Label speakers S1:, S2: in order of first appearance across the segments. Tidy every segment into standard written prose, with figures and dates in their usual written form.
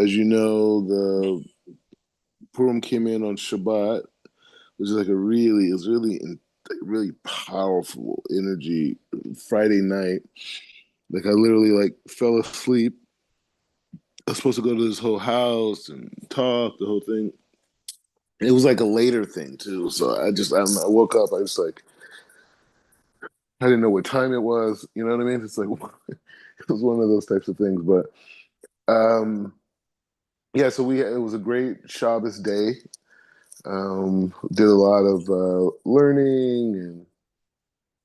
S1: as you know, the Purim came in on Shabbat, which is like it's really powerful energy. Friday night, like I literally like fell asleep. I was supposed to go to this whole house and talk, the whole thing. It was like a later thing too. So I don't know, I woke up, I was like, I didn't know what time it was. You know what I mean? It's like, it was one of those types of things. But um, yeah, so it was a great Shabbos day. Did a lot of learning and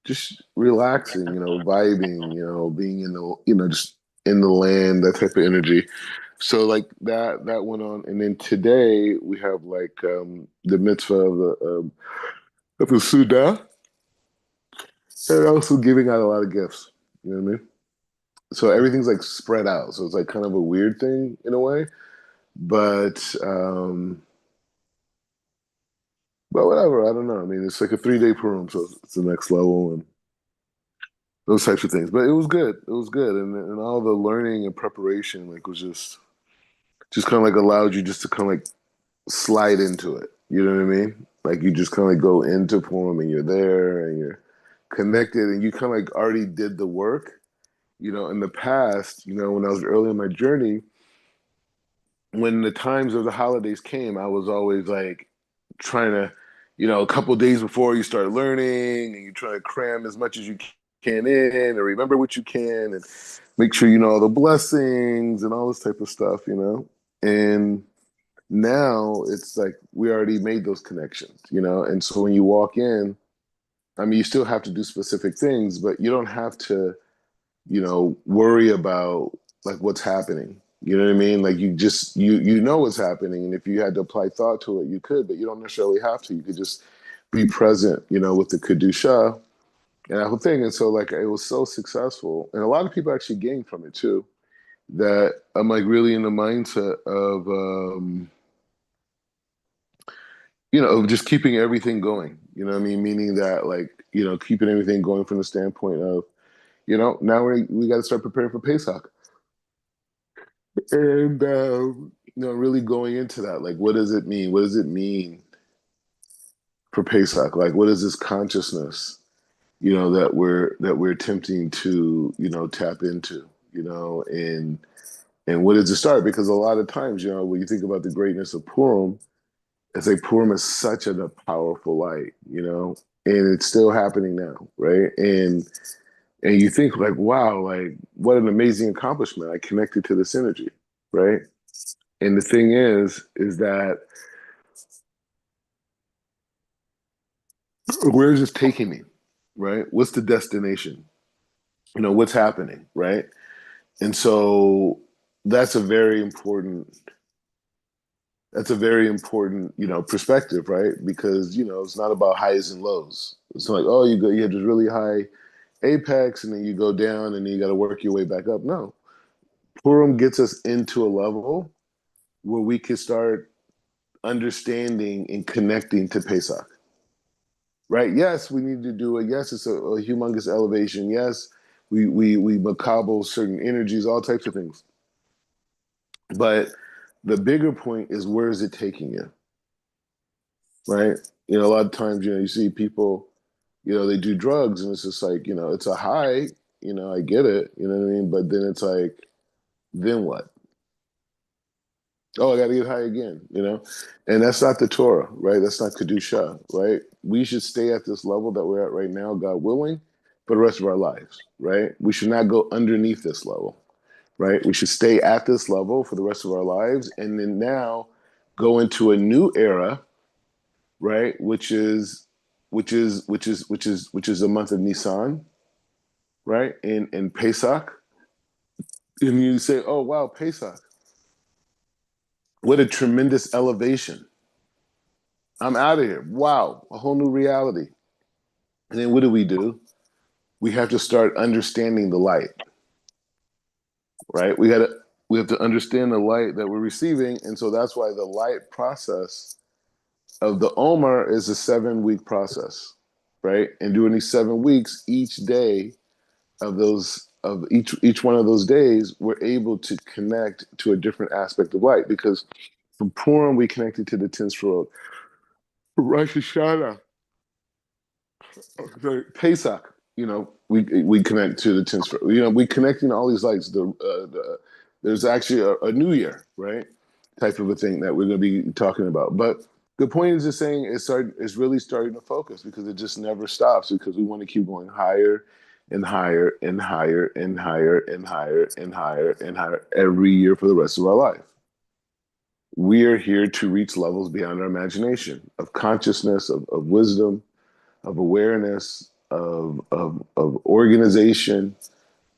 S1: just relaxing, vibing, being in just in the land, that type of energy. So like that went on, and then today we have like the mitzvah of the Suda, and also giving out a lot of gifts. You know what I mean? So everything's like spread out. So it's like kind of a weird thing in a way, but whatever. I don't know. I mean, it's like a 3 day Purim, so it's the next level and those types of things. But it was good. It was good, and all the learning and preparation like was just kind of like allowed you just to kind of like slide into it. You know what I mean? Like you just kind of like go into Purim and you're there and you're connected and you kind of like already did the work. In the past, when I was early in my journey, when the times of the holidays came, I was always like trying to, a couple days before you start learning and you try to cram as much as you can in and remember what you can and make sure you know all the blessings and all this type of stuff. And now it's like we already made those connections. And so when you walk in, I mean, you still have to do specific things, but you don't have to worry about like what's happening. You know what I mean? Like you just you know what's happening, and if you had to apply thought to it, you could, but you don't necessarily have to. You could just be present, with the kedusha and that whole thing. And so like it was so successful, and a lot of people actually gained from it too. That I'm like really in the mindset of of just keeping everything going. You know what I mean? Meaning that like keeping everything going from the standpoint of now we got to start preparing for Pesach. And really going into that, like, what does it mean? What does it mean for Pesach? Like, what is this consciousness, that we're attempting to, tap into, and what does it start? Because a lot of times, when you think about the greatness of Purim, it's like Purim is such a powerful light, and it's still happening now, right? And you think like, wow, like what an amazing accomplishment! I connected to this energy, right? And the thing is that where is this taking me, right? What's the destination? What's happening, right? And so that's a very important perspective, right? Because it's not about highs and lows. It's not like, oh, you have this really high apex and then you go down and then you got to work your way back up. No, Purim gets us into a level where we can start understanding and connecting to Pesach. Right? Yes, we need to do it. Yes, it's a humongous elevation. Yes, we macabre certain energies, all types of things. But the bigger point is where is it taking you? Right? A lot of times, you see people, they do drugs and it's just like, it's a high, I get it, you know what I mean? But then it's like, then what? Oh, I got to get high again. And that's not the Torah, right? That's not Kedusha, right? We should stay at this level that we're at right now, God willing, for the rest of our lives, right? We should not go underneath this level, right? We should stay at this level for the rest of our lives and then now go into a new era, right? Which is the month of Nisan, right? And Pesach. And you say, oh, wow, Pesach. What a tremendous elevation. I'm out of here. Wow, a whole new reality. And then what do? We have to start understanding the light, right? We have to understand the light that we're receiving, and so that's why the light process of the Omer is a 7 week process, right? And during these 7 weeks, each day of those of each one of those days, we're able to connect to a different aspect of light. Because from Purim, we connected to the 10th Road. Rosh Hashanah, Pesach, we connect to the 10th Road. We connecting all these lights. There's actually a New Year, right? Type of a thing that we're going to be talking about. But the point is just saying it's really starting to focus because it just never stops because we want to keep going higher and higher and higher and higher and higher and higher and higher every year for the rest of our life. We are here to reach levels beyond our imagination of consciousness, of wisdom, of awareness, of organization,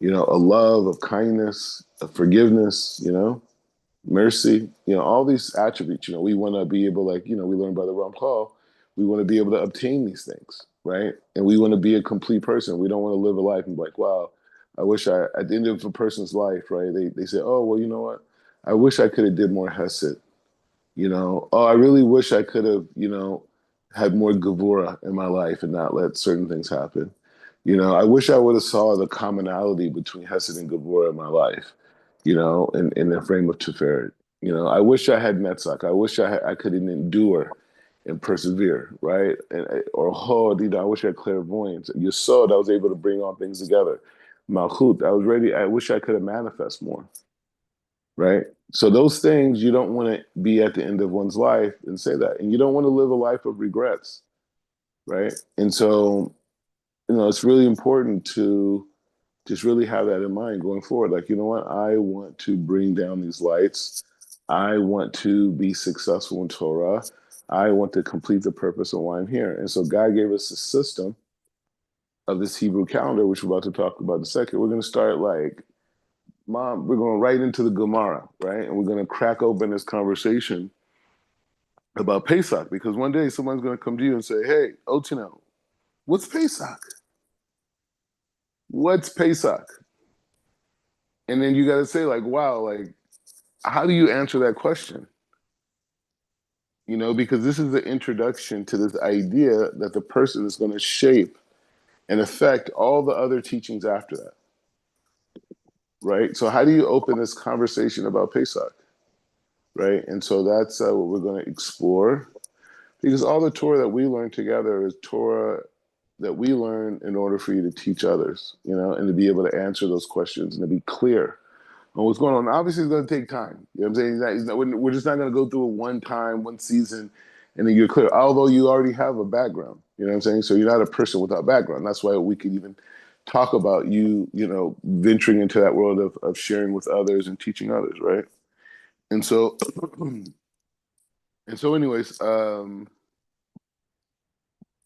S1: a love, of kindness, of forgiveness, mercy, all these attributes. We want to be able, like, we learned by the Ram Call, we want to be able to obtain these things, right? And we want to be a complete person. We don't want to live a life and be like, wow, I wish at the end of a person's life, right? They say, oh, well, you know what? I wish I could have did more Hesed. Oh, I really wish I could have, had more Gevura in my life and not let certain things happen. I wish I would have saw the commonality between Hesed and Gevura in my life, in the frame of Tiferet. I wish I had Netzach. I wish I could endure and persevere, right? Or Hod, I wish I had clairvoyance. Yesod, I was able to bring all things together. Malchut, I wish I could have manifest more, right? So those things, you don't want to be at the end of one's life and say that. And you don't want to live a life of regrets, right? And so, it's really important to just really have that in mind going forward. Like, you know what? I want to bring down these lights. I want to be successful in Torah. I want to complete the purpose of why I'm here. And so God gave us a system of this Hebrew calendar, which we're about to talk about in a second. We're going to start like, Mom, we're going right into the Gemara, right? And we're going to crack open this conversation about Pesach, because one day someone's going to come to you and say, hey, Otino, what's Pesach? What's Pesach? And then you got to say, like, wow, like, how do you answer that question? Because this is the introduction to this idea that the person is going to shape and affect all the other teachings after that, right? So how do you open this conversation about Pesach, right? And so that's what we're going to explore, because all the Torah that we learn together is Torah that we learn in order for you to teach others, and to be able to answer those questions and to be clear on what's going on. Obviously, it's going to take time. You know what I'm saying? We're just not going to go through it one time, one season, and then you're clear. Although you already have a background, you know what I'm saying? So you're not a person without background. That's why we could even talk about you, venturing into that world of sharing with others and teaching others, right? And so, anyways, um,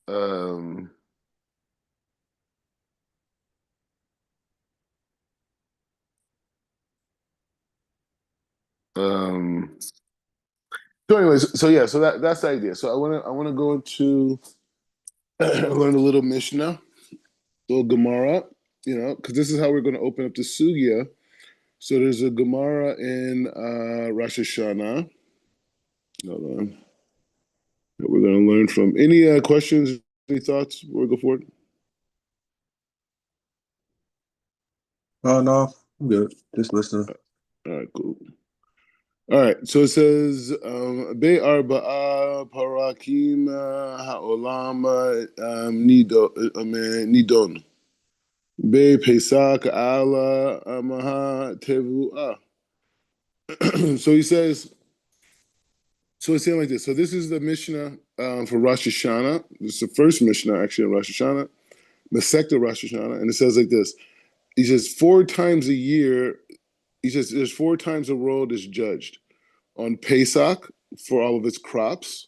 S1: um, so anyways, so yeah, so that's the idea. So I want to go into learn a little Mishnah, a little Gemara, because this is how we're going to open up the Sugya. So there's a Gemara in Rosh Hashanah. Hold on. That we're going to learn from. Any questions, any thoughts before we go forward?
S2: Oh no, I'm good. Just listening.
S1: All right, cool. All right, so it says, Be arba'a parakim ha'olam nidon. Be Pesach ala amaha tevu'ah. So he says, so it's saying like this. So this is the Mishnah for Rosh Hashanah. This is the first Mishnah actually in Rosh Hashanah, Masechta Rosh Hashanah, and it says like this. He says 4 times a year. He says there's 4 times the world is judged: on Pesach for all of its crops,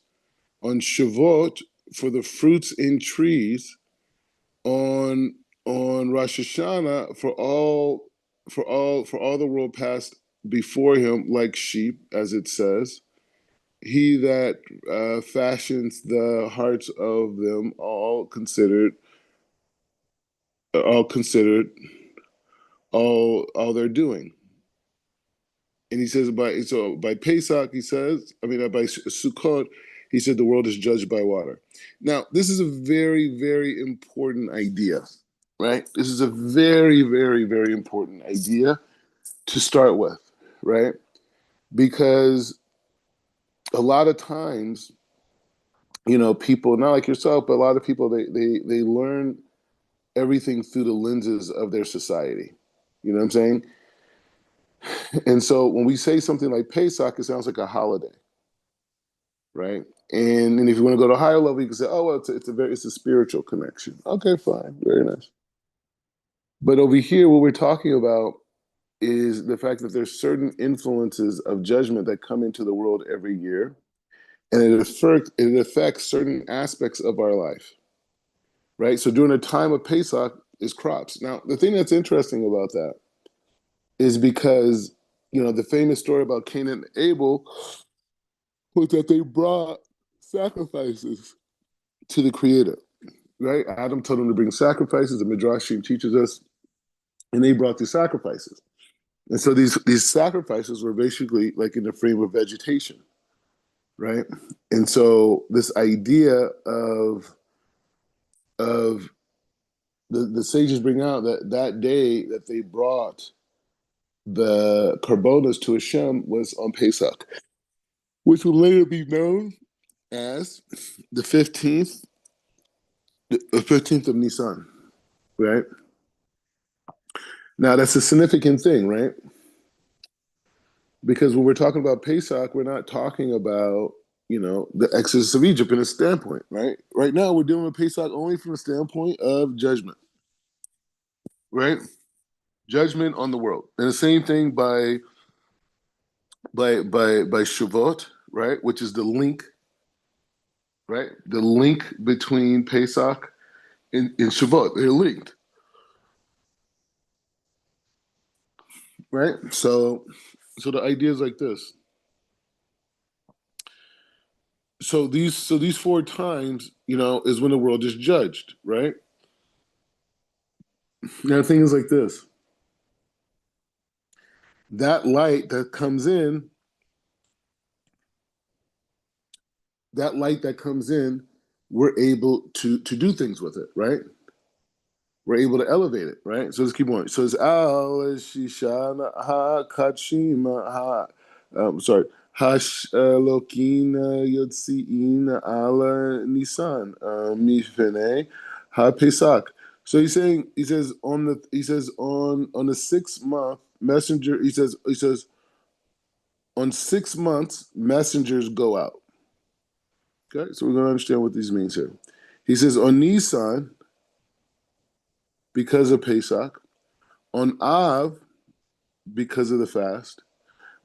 S1: on Shavuot for the fruits in trees, on Rosh Hashanah for all the world passed before him like sheep, as it says. He that fashions the hearts of them all considered, all they're doing. And he says by Pesach, he says, by Sukkot, he said the world is judged by water. Now, this is a very, very important idea. right? This is a very, very, very important idea to start with, right? Because a lot of times, people not like yourself, but a lot of people they learn everything through the lenses of their society. You know what I'm saying? And so when we say something like Pesach, it sounds like a holiday, right? And if you want to go to a higher level, you can say, oh, well, it's a spiritual connection. Okay, fine, very nice. But over here, what we're talking about is the fact that there's certain influences of judgment that come into the world every year, and it affects certain aspects of our life, right? So during the time of Pesach is crops. Now, the thing that's interesting about that is because the famous story about Cain and Abel was that they brought sacrifices to the Creator, right? Adam told them to bring sacrifices. The Midrashim teaches us, and they brought these sacrifices. And so these sacrifices were basically like in the frame of vegetation, right? And so this idea of the sages bring out that day that they brought the korbanos to Hashem was on Pesach, which will later be known as the 15th, the 15th of Nisan, right? Now that's a significant thing, right? Because when we're talking about Pesach, we're not talking about the exodus of Egypt in a standpoint, right? Right now, we're dealing with Pesach only from the standpoint of judgment, right? Judgment on the world, and the same thing by Shavuot, right? Which is the link, right? The link between Pesach and Shavuot, they're linked, right? So the idea is like this. So these four times, is when the world is judged, right? Now the thing is like this. That light that comes in, that light that comes in, we're able to do things with it, right? We're able to elevate it, right? So let's keep going. So it's Al Shishana Ha Kachima Ha sorry. Hash Lokina Yotziin Ala Nisan Mifene Ha Pesach. So he says on the 6 month messenger, he says on 6 months messengers go out. Okay, so we're going to understand what this means here. He says on Nisan, because of Pesach, on Av, because of the fast,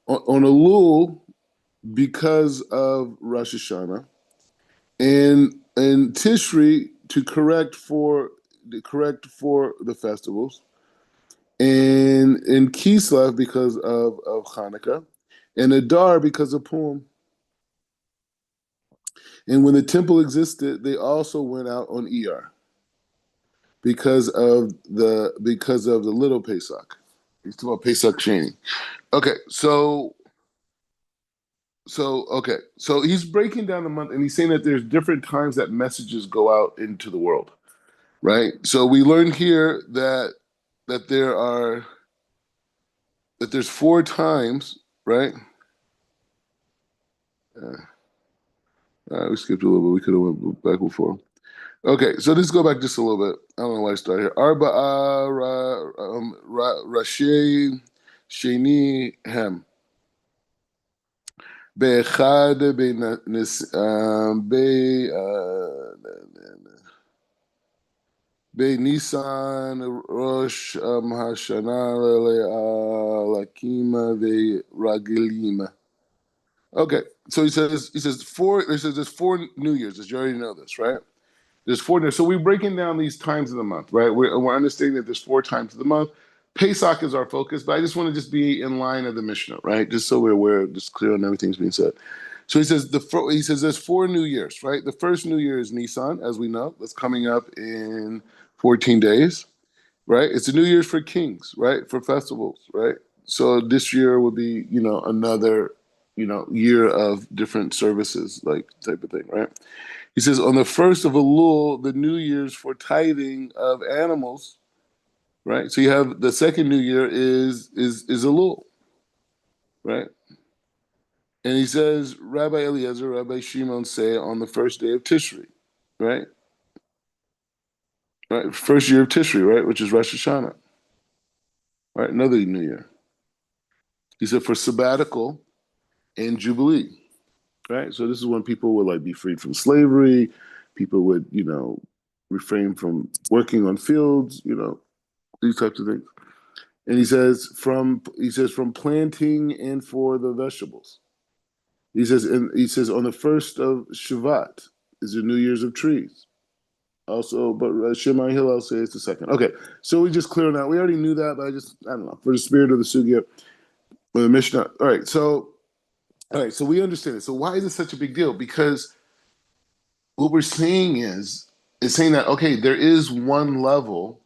S1: on Elul, because of Rosh Hashanah, and Tishri to correct for the festivals, and in Kislev because of Hanukkah, and Adar because of Purim. And when the temple existed, they also went out on Iyar because of the little Pesach. He's talking about Pesach Sheni. Okay, so he's breaking down the month, and he's saying that there's different times that messages go out into the world, right? So we learned here that there's four times, right? We skipped a little bit. We could have went back before. Okay, so let's go back just a little bit. I don't know why I started here. Arba'a Rashi Sheni Hem. באחד בניסן ראש השנה להקימה ורגלימה. Okay, so he says there's 4 New Years, as you already know this, right? There's 4 New Years. So we're breaking down these times of the month, right? We're understanding that there's 4 times of the month. Pesach is our focus, but I just want to just be in line of the Mishnah, right? Just so we're aware, just clear on everything's being said. So he says there's 4 New Years, right? The first New Year is Nisan, as we know. That's coming up in 14 days, right? It's a New Year's for kings, right? For festivals, right? So this year will be, another, year of different services, like type of thing, right? He says on the first of Elul, the New Year's for tithing of animals, right? So you have the second New Year is Elul, right? And he says, Rabbi Eliezer, Rabbi Shimon say on the first day of Tishri, right? Right, first year of Tishri, right, which is Rosh Hashanah, right? Another New Year. He said for sabbatical and Jubilee, right? So this is when people would like be freed from slavery. People would, refrain from working on fields, these types of things. And he says from planting and for the vegetables. He says on the first of Shavat is the New Year's of trees. Also, but Shema Hillel says it's the second. Okay, so we just clear out. We already knew that, but I don't know, for the spirit of the sugya or the Mishnah. All right, so we understand it. So why is it such a big deal? Because what we're saying is saying that okay, there is one level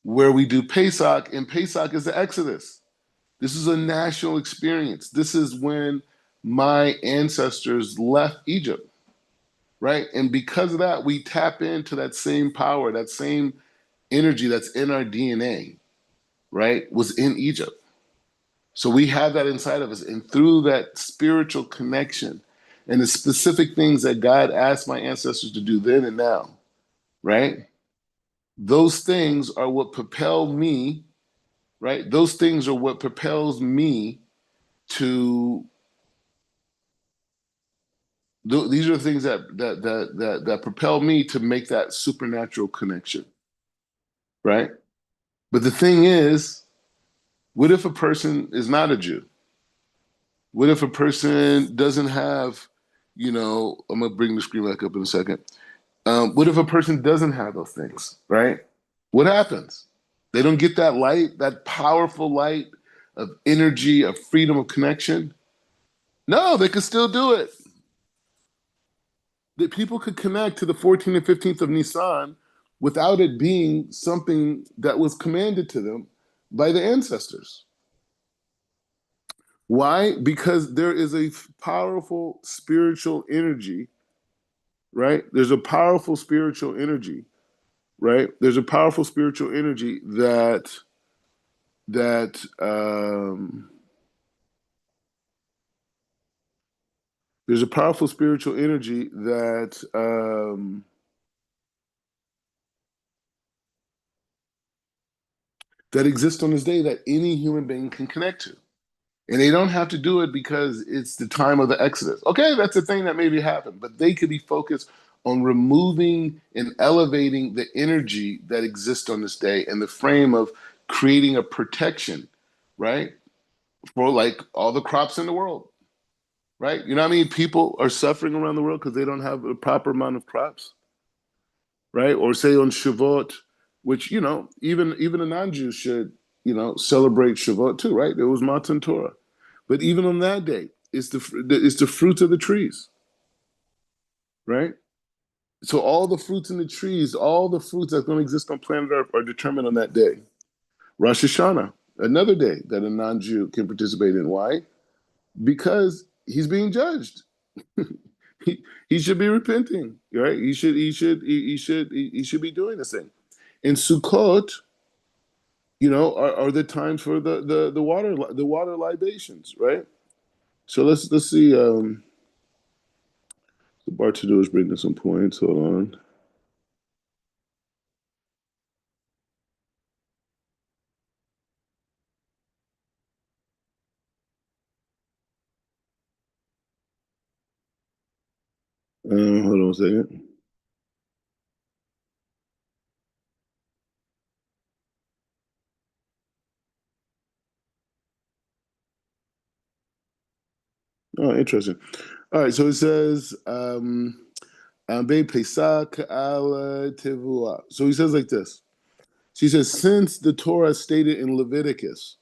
S1: where we do Pesach, and Pesach is the Exodus. This is a national experience. This is when my ancestors left Egypt, right? And because of that, we tap into that same power, that same energy that's in our DNA, right? Was in Egypt. So we have that inside of us. And through that spiritual connection and the specific things that God asked my ancestors to do then and now, right? Those things are what propel me, right? Those things are what propels me to these are the things that propel me to make that supernatural connection, right? But the thing is, what if a person is not a Jew? What if a person doesn't have, I'm gonna bring the screen back up in a second. What if a person doesn't have those things, right? What happens? They don't get that light, that powerful light of energy, of freedom, of connection. No, they can still do it. That people could connect to the 14th and 15th of Nisan without it being something that was commanded to them by the ancestors. Why? Because there is a powerful spiritual energy, right? There's a powerful spiritual energy, right? There's a powerful spiritual energy that there's a powerful spiritual energy that exists on this day that any human being can connect to. And they don't have to do it because it's the time of the Exodus. Okay, that's a thing that maybe happened, but they could be focused on removing and elevating the energy that exists on this day and the frame of creating a protection, right? For like all the crops in the world, right? You know what I mean? People are suffering around the world because they don't have a proper amount of crops, right? Or say on Shavuot, which, even a non-Jew should, celebrate Shavuot too, right? It was Matan Torah. But even on that day, it's the fruits of the trees, right? So all the fruits in the trees, all the fruits that's going to exist on planet Earth are determined on that day. Rosh Hashanah, another day that a non-Jew can participate in. Why? Because he's being judged. he should be repenting, right? He should be doing this thing. And Sukkot, are the times for the water libations, right? So let's see. The bartender is bringing some points. Hold on. Hold on a second. Oh, interesting. All right, so it says Be Pesach al Tevua. So he says like this. She says, since the Torah stated in Leviticus,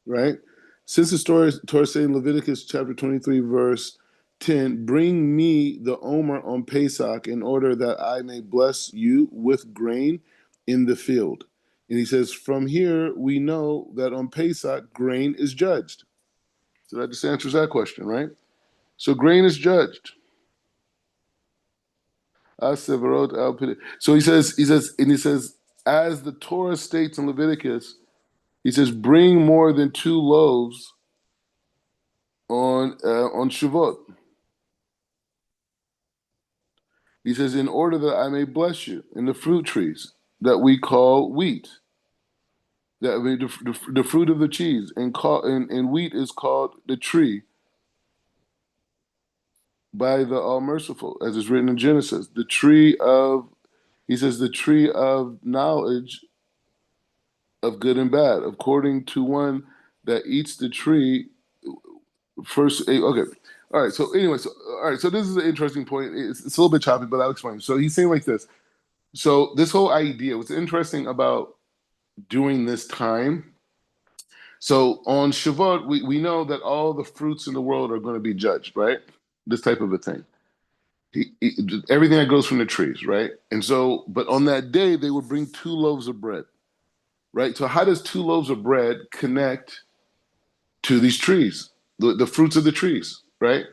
S1: right? Since the Torah stated in Leviticus chapter 23, verse 10, bring me the Omer on Pesach in order that I may bless you with grain in the field. And he says, from here we know that on Pesach grain is judged. So that just answers that question, right? So grain is judged. So he says, and he says, as the Torah states in Leviticus, he says, bring more than 2 loaves on Shavuot. He says, in order that I may bless you in the fruit trees that we call wheat, that I mean, the fruit of the cheese, and wheat is called the tree by the All Merciful, as is written in Genesis. The tree of, he says, the tree of knowledge of good and bad, according to one that eats the tree first. Okay. All right. So anyway, all right. So this is an interesting point. It's a little bit choppy, but I'll explain. So he's saying like this. So this whole idea, what's interesting about doing this time. So on Shavuot, we know that all the fruits in the world are going to be judged, right? This type of a thing. Everything that grows from the trees, right? And so, but on that day, they would bring 2 loaves of bread, right? So how does 2 loaves of bread connect to these trees, the fruits of the trees, right?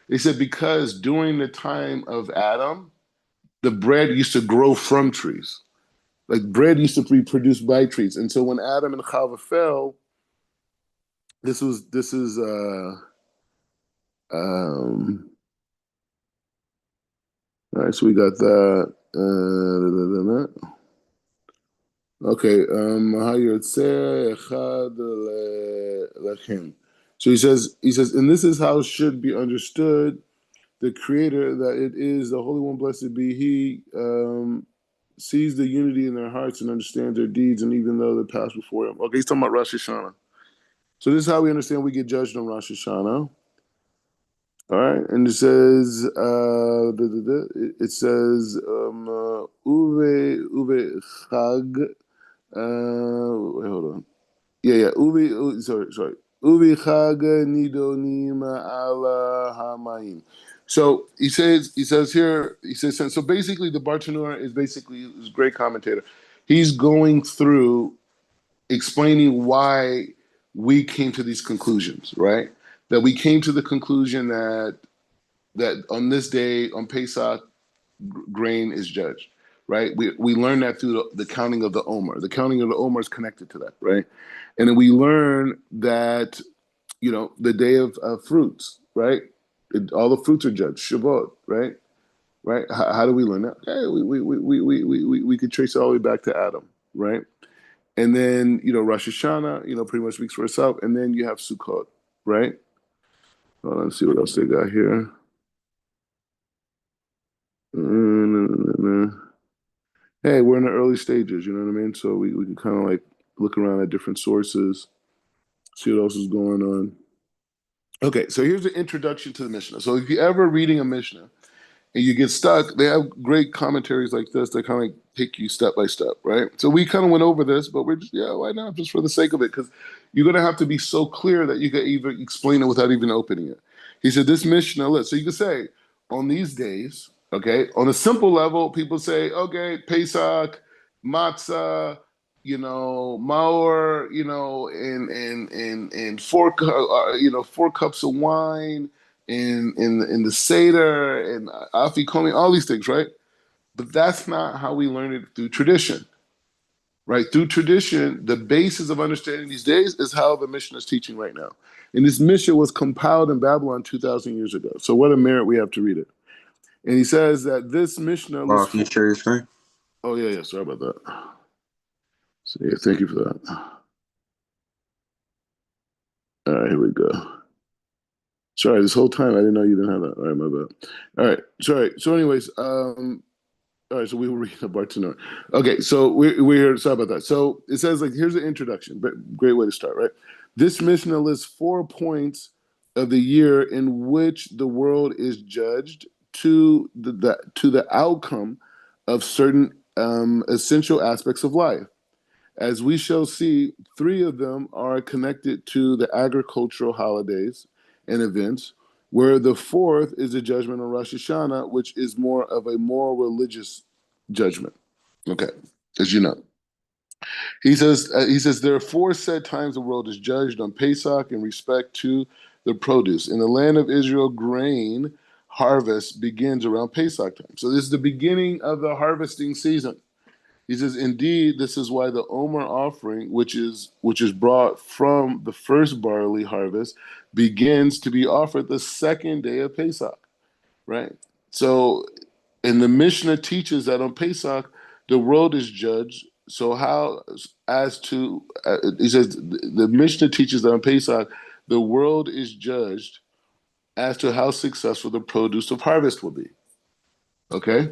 S1: They said because during the time of Adam, the bread used to grow from trees. Like bread used to be produced by trees. And so when Adam and Chava fell, this is um all right, so we got that. Okay, so he says, and this is how it should be understood the Creator, that it is the Holy One, blessed be He, sees the unity in their hearts and understands their deeds, and even though they pass before Him. Okay, he's talking about Rosh Hashanah. So this is how we understand we get judged on Rosh Hashanah. All right, and it says, it says, uve chag. Wait, hold on. Yeah. Sorry. Uvi chaga nidonim ala hamayim. So he says here, he says, so basically the Bartanura is basically this great commentator. He's going through explaining why we came to these conclusions, right? That we came to the conclusion that on this day, on Pesach, grain is judged, right? We learn that through the counting of the Omer. The counting of the Omer is connected to that, right? And then we learn that, the day of fruits, right? All the fruits are judged, Shavuot, right? Right? How do we learn that? Hey, we could trace it all the way back to Adam, right? And then, Rosh Hashanah, pretty much speaks for itself. And then you have Sukkot, right? Hold on, let's see what else they got here. Hey, we're in the early stages, you know what I mean? So we can kind of like look around at different sources, see what else is going on. Okay, so here's the introduction to the Mishnah. So if you're ever reading a Mishnah and you get stuck, they have great commentaries like this that kind of like take you step by step, right? So we kind of went over this, but we're just, yeah, why not? Just for the sake of it, because you're going to have to be so clear that you can even explain it without even opening it. He said, this Mishnah list. So you can say, on these days, okay, on a simple level, people say, okay, Pesach, matzah, Maor, and 4 cups of wine, in the Seder and Afikomi, all these things, right? But that's not how we learn it through tradition, right? Through tradition, the basis of understanding these days is how the Mishnah is teaching right now. And this Mishnah was compiled in Babylon 2,000 years ago. So what a merit we have to read it. And he says that this Mishnah
S2: Wow,
S1: lists
S2: can you
S1: four.
S2: share your screen?
S1: Oh, yeah. Sorry about that. So, yeah, thank you for that. All right, here we go. Sorry, this whole time I didn't know you didn't have that. All right, my bad. All right, sorry. So, anyways, all right, so we were reading a Bartanur. Okay, so we're here. Sorry about that. So it says like here's the introduction. But great way to start, right? This Mishnah lists 4 points of the year in which the world is judged to the outcome of certain essential aspects of life. As we shall see, 3 of them are connected to the agricultural holidays and events, where the fourth is a judgment on Rosh Hashanah, which is more of a moral religious judgment. Okay, as you know. He says there are 4 set times the world is judged on Pesach in respect to the produce. In the land of Israel, grain harvest begins around Pesach time. So this is the beginning of the harvesting season. He says, indeed, this is why the Omer offering, which is brought from the first barley harvest, begins to be offered the second day of Pesach, right? So, and the Mishnah teaches that on Pesach, the world is judged. So how, as to, he says, the Mishnah teaches that on Pesach, the world is judged as to how successful the produce of harvest will be. Okay?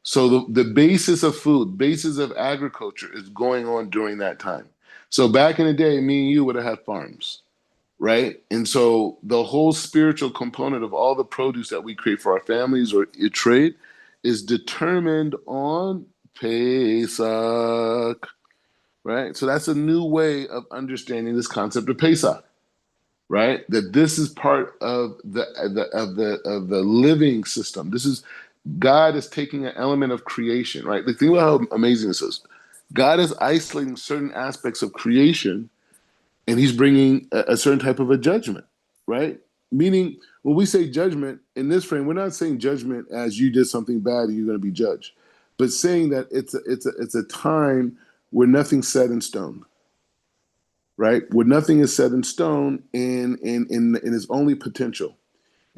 S1: So the basis of food, basis of agriculture is going on during that time. So back in the day, me and you would have had farms, right? And so the whole spiritual component of all the produce that we create for our families or trade is determined on Pesach, right? So that's a new way of understanding this concept of Pesach, right? That this is part of the living system. This is God is taking an element of creation, right? Like, think about how amazing this is. God is isolating certain aspects of creation, and He's bringing a certain type of a judgment, right? Meaning, when we say judgment in this frame, we're not saying judgment as you did something bad and you're going to be judged, but saying that it's a time where nothing's set in stone, right? Where nothing is set in stone, and is only potential,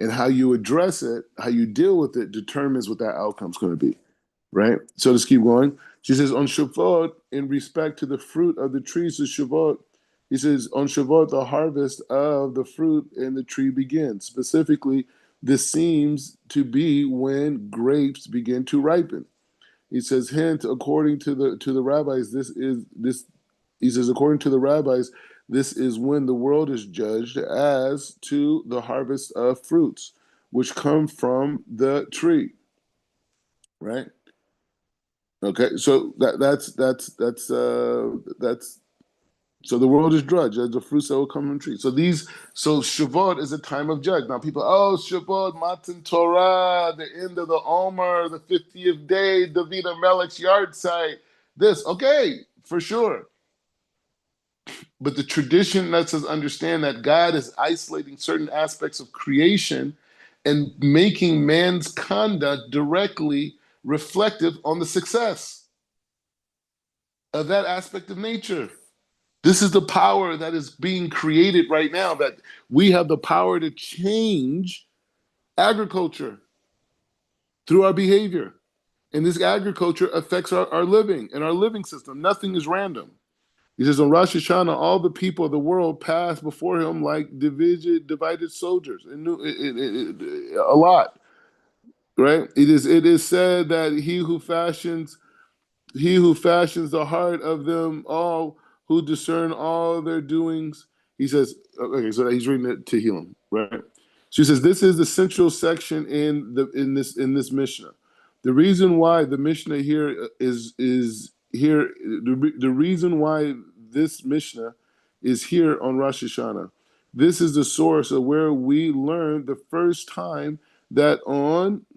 S1: and how you address it, how you deal with it, determines what that outcome's going to be, right? So let's keep going. She says, on Shavuot, in respect to the fruit of the trees of Shavuot, he says, on Shavuot, the harvest of the fruit in the tree begins. Specifically, this seems to be when grapes begin to ripen. He says, hint, according to the rabbis, this is this. He says, according to the rabbis, this is when the world is judged as to the harvest of fruits, which come from the tree, right? Okay, so that's so the world is judged as the fruits that will come from the tree. So Shavuot is a time of judge. Now people, oh, Shavuot, Matan Torah, the end of the Omer, the 50th day, David Melech's yard site. This, okay, for sure. But the tradition lets us understand that God is isolating certain aspects of creation and making man's conduct directly reflective on the success of that aspect of nature. This is the power that is being created right now, that we have the power to change agriculture through our behavior. And this agriculture affects our living and our living system. Nothing is random. He says, on Rosh Hashanah, all the people of the world pass before him like divided soldiers. And a lot, right? It is said that he who fashions the heart of them all, who discern all their doings. He says, okay, so he's reading it to Tehillim, right? She says, this is the central section in this Mishnah. The reason why the Mishnah here is here, the reason why this Mishnah is here on Rosh Hashanah. This is the source of where we learned the first time that on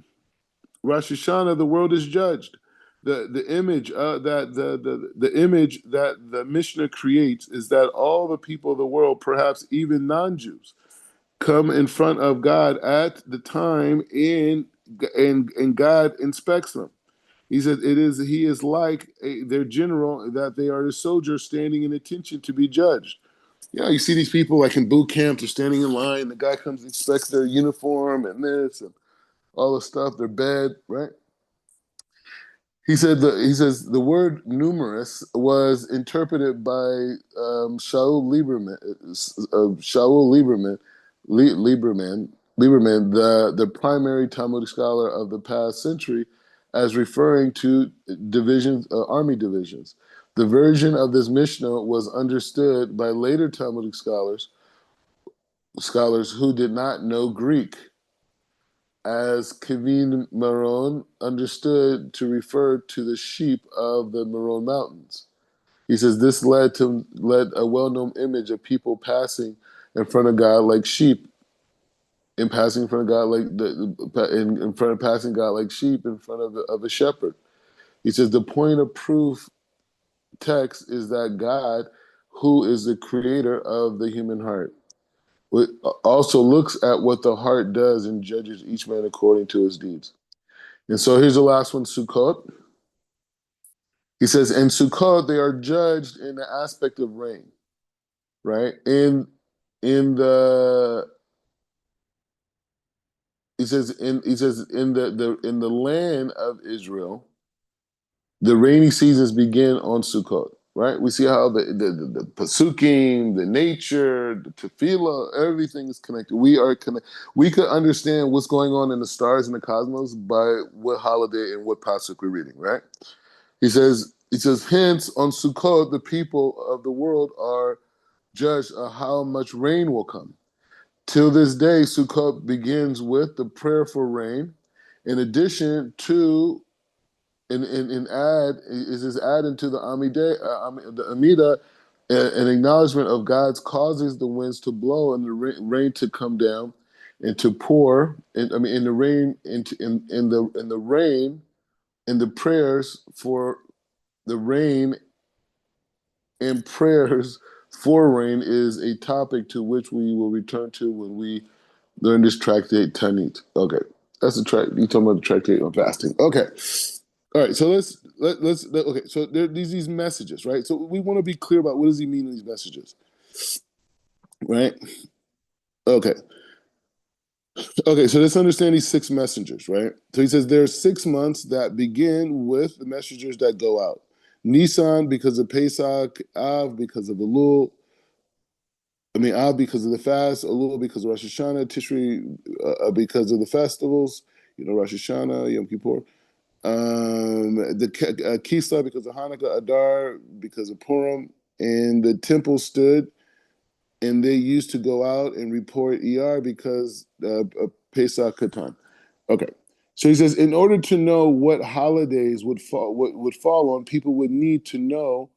S1: Rosh Hashanah, the world is judged. The image the image that the Mishnah creates is that all the people of the world, perhaps even non-Jews, come in front of God at the time, and God inspects them. He said he is like their general, that they are the soldiers standing in attention to be judged. Yeah, you see these people like in boot camp, they're standing in line, the guy comes and inspects their uniform and this and all the stuff, their bed, right? He says the word numerous was interpreted by Shaul Lieberman, Lieberman, the primary Talmudic scholar of the past century, as referring to divisions, army divisions. The version of this Mishnah was understood by later Talmudic scholars who did not know Greek, as Kevin Maron understood to refer to the sheep of the Maron Mountains. He says this led a well-known image of people passing in front of God like sheep, and passing in front of God like in front of passing God like sheep in front of a shepherd. He says the point of proof text is that God, who is the creator of the human heart, also looks at what the heart does and judges each man according to his deeds. And so here's the last one, Sukkot. He says, in Sukkot, they are judged in the aspect of rain, right? In the he says in the land of Israel, the rainy seasons begin on Sukkot, right? We see how the Pasukim, the nature, the tefillah, everything is connected. We are connected. We could understand what's going on in the stars and the cosmos by what holiday and what pasuk we're reading, right? He says, hence on Sukkot, the people of the world are judged of how much rain will come. Till this day, Sukkot begins with the prayer for rain. In addition to and add is add into the Amida an acknowledgement of God's causes the winds to blow and the rain to come down and to pour. And I mean, in the rain, in the rain, in the prayers for the rain and prayers for rain is a topic to which we will return to when we learn this tractate Tanit. Okay, that's the track. You talking about the tractate on fasting? Okay, all right. So okay. So there are these messages, right? So we want to be clear about what does he mean in these messages, right? Okay, okay. So let's understand these six messengers, right? So he says there are 6 months that begin with the messengers that go out. Nisan because of Pesach, Av because of Elul, Av because of the fast, Elul because of Rosh Hashanah, Tishri because of the festivals, Rosh Hashanah, Yom Kippur. The Kislev because of Hanukkah, Adar because of Purim, and the temple stood, and they used to go out and report ER because of Pesach Katan. Okay. So he says, in order to know what holidays would fall on, people would need to know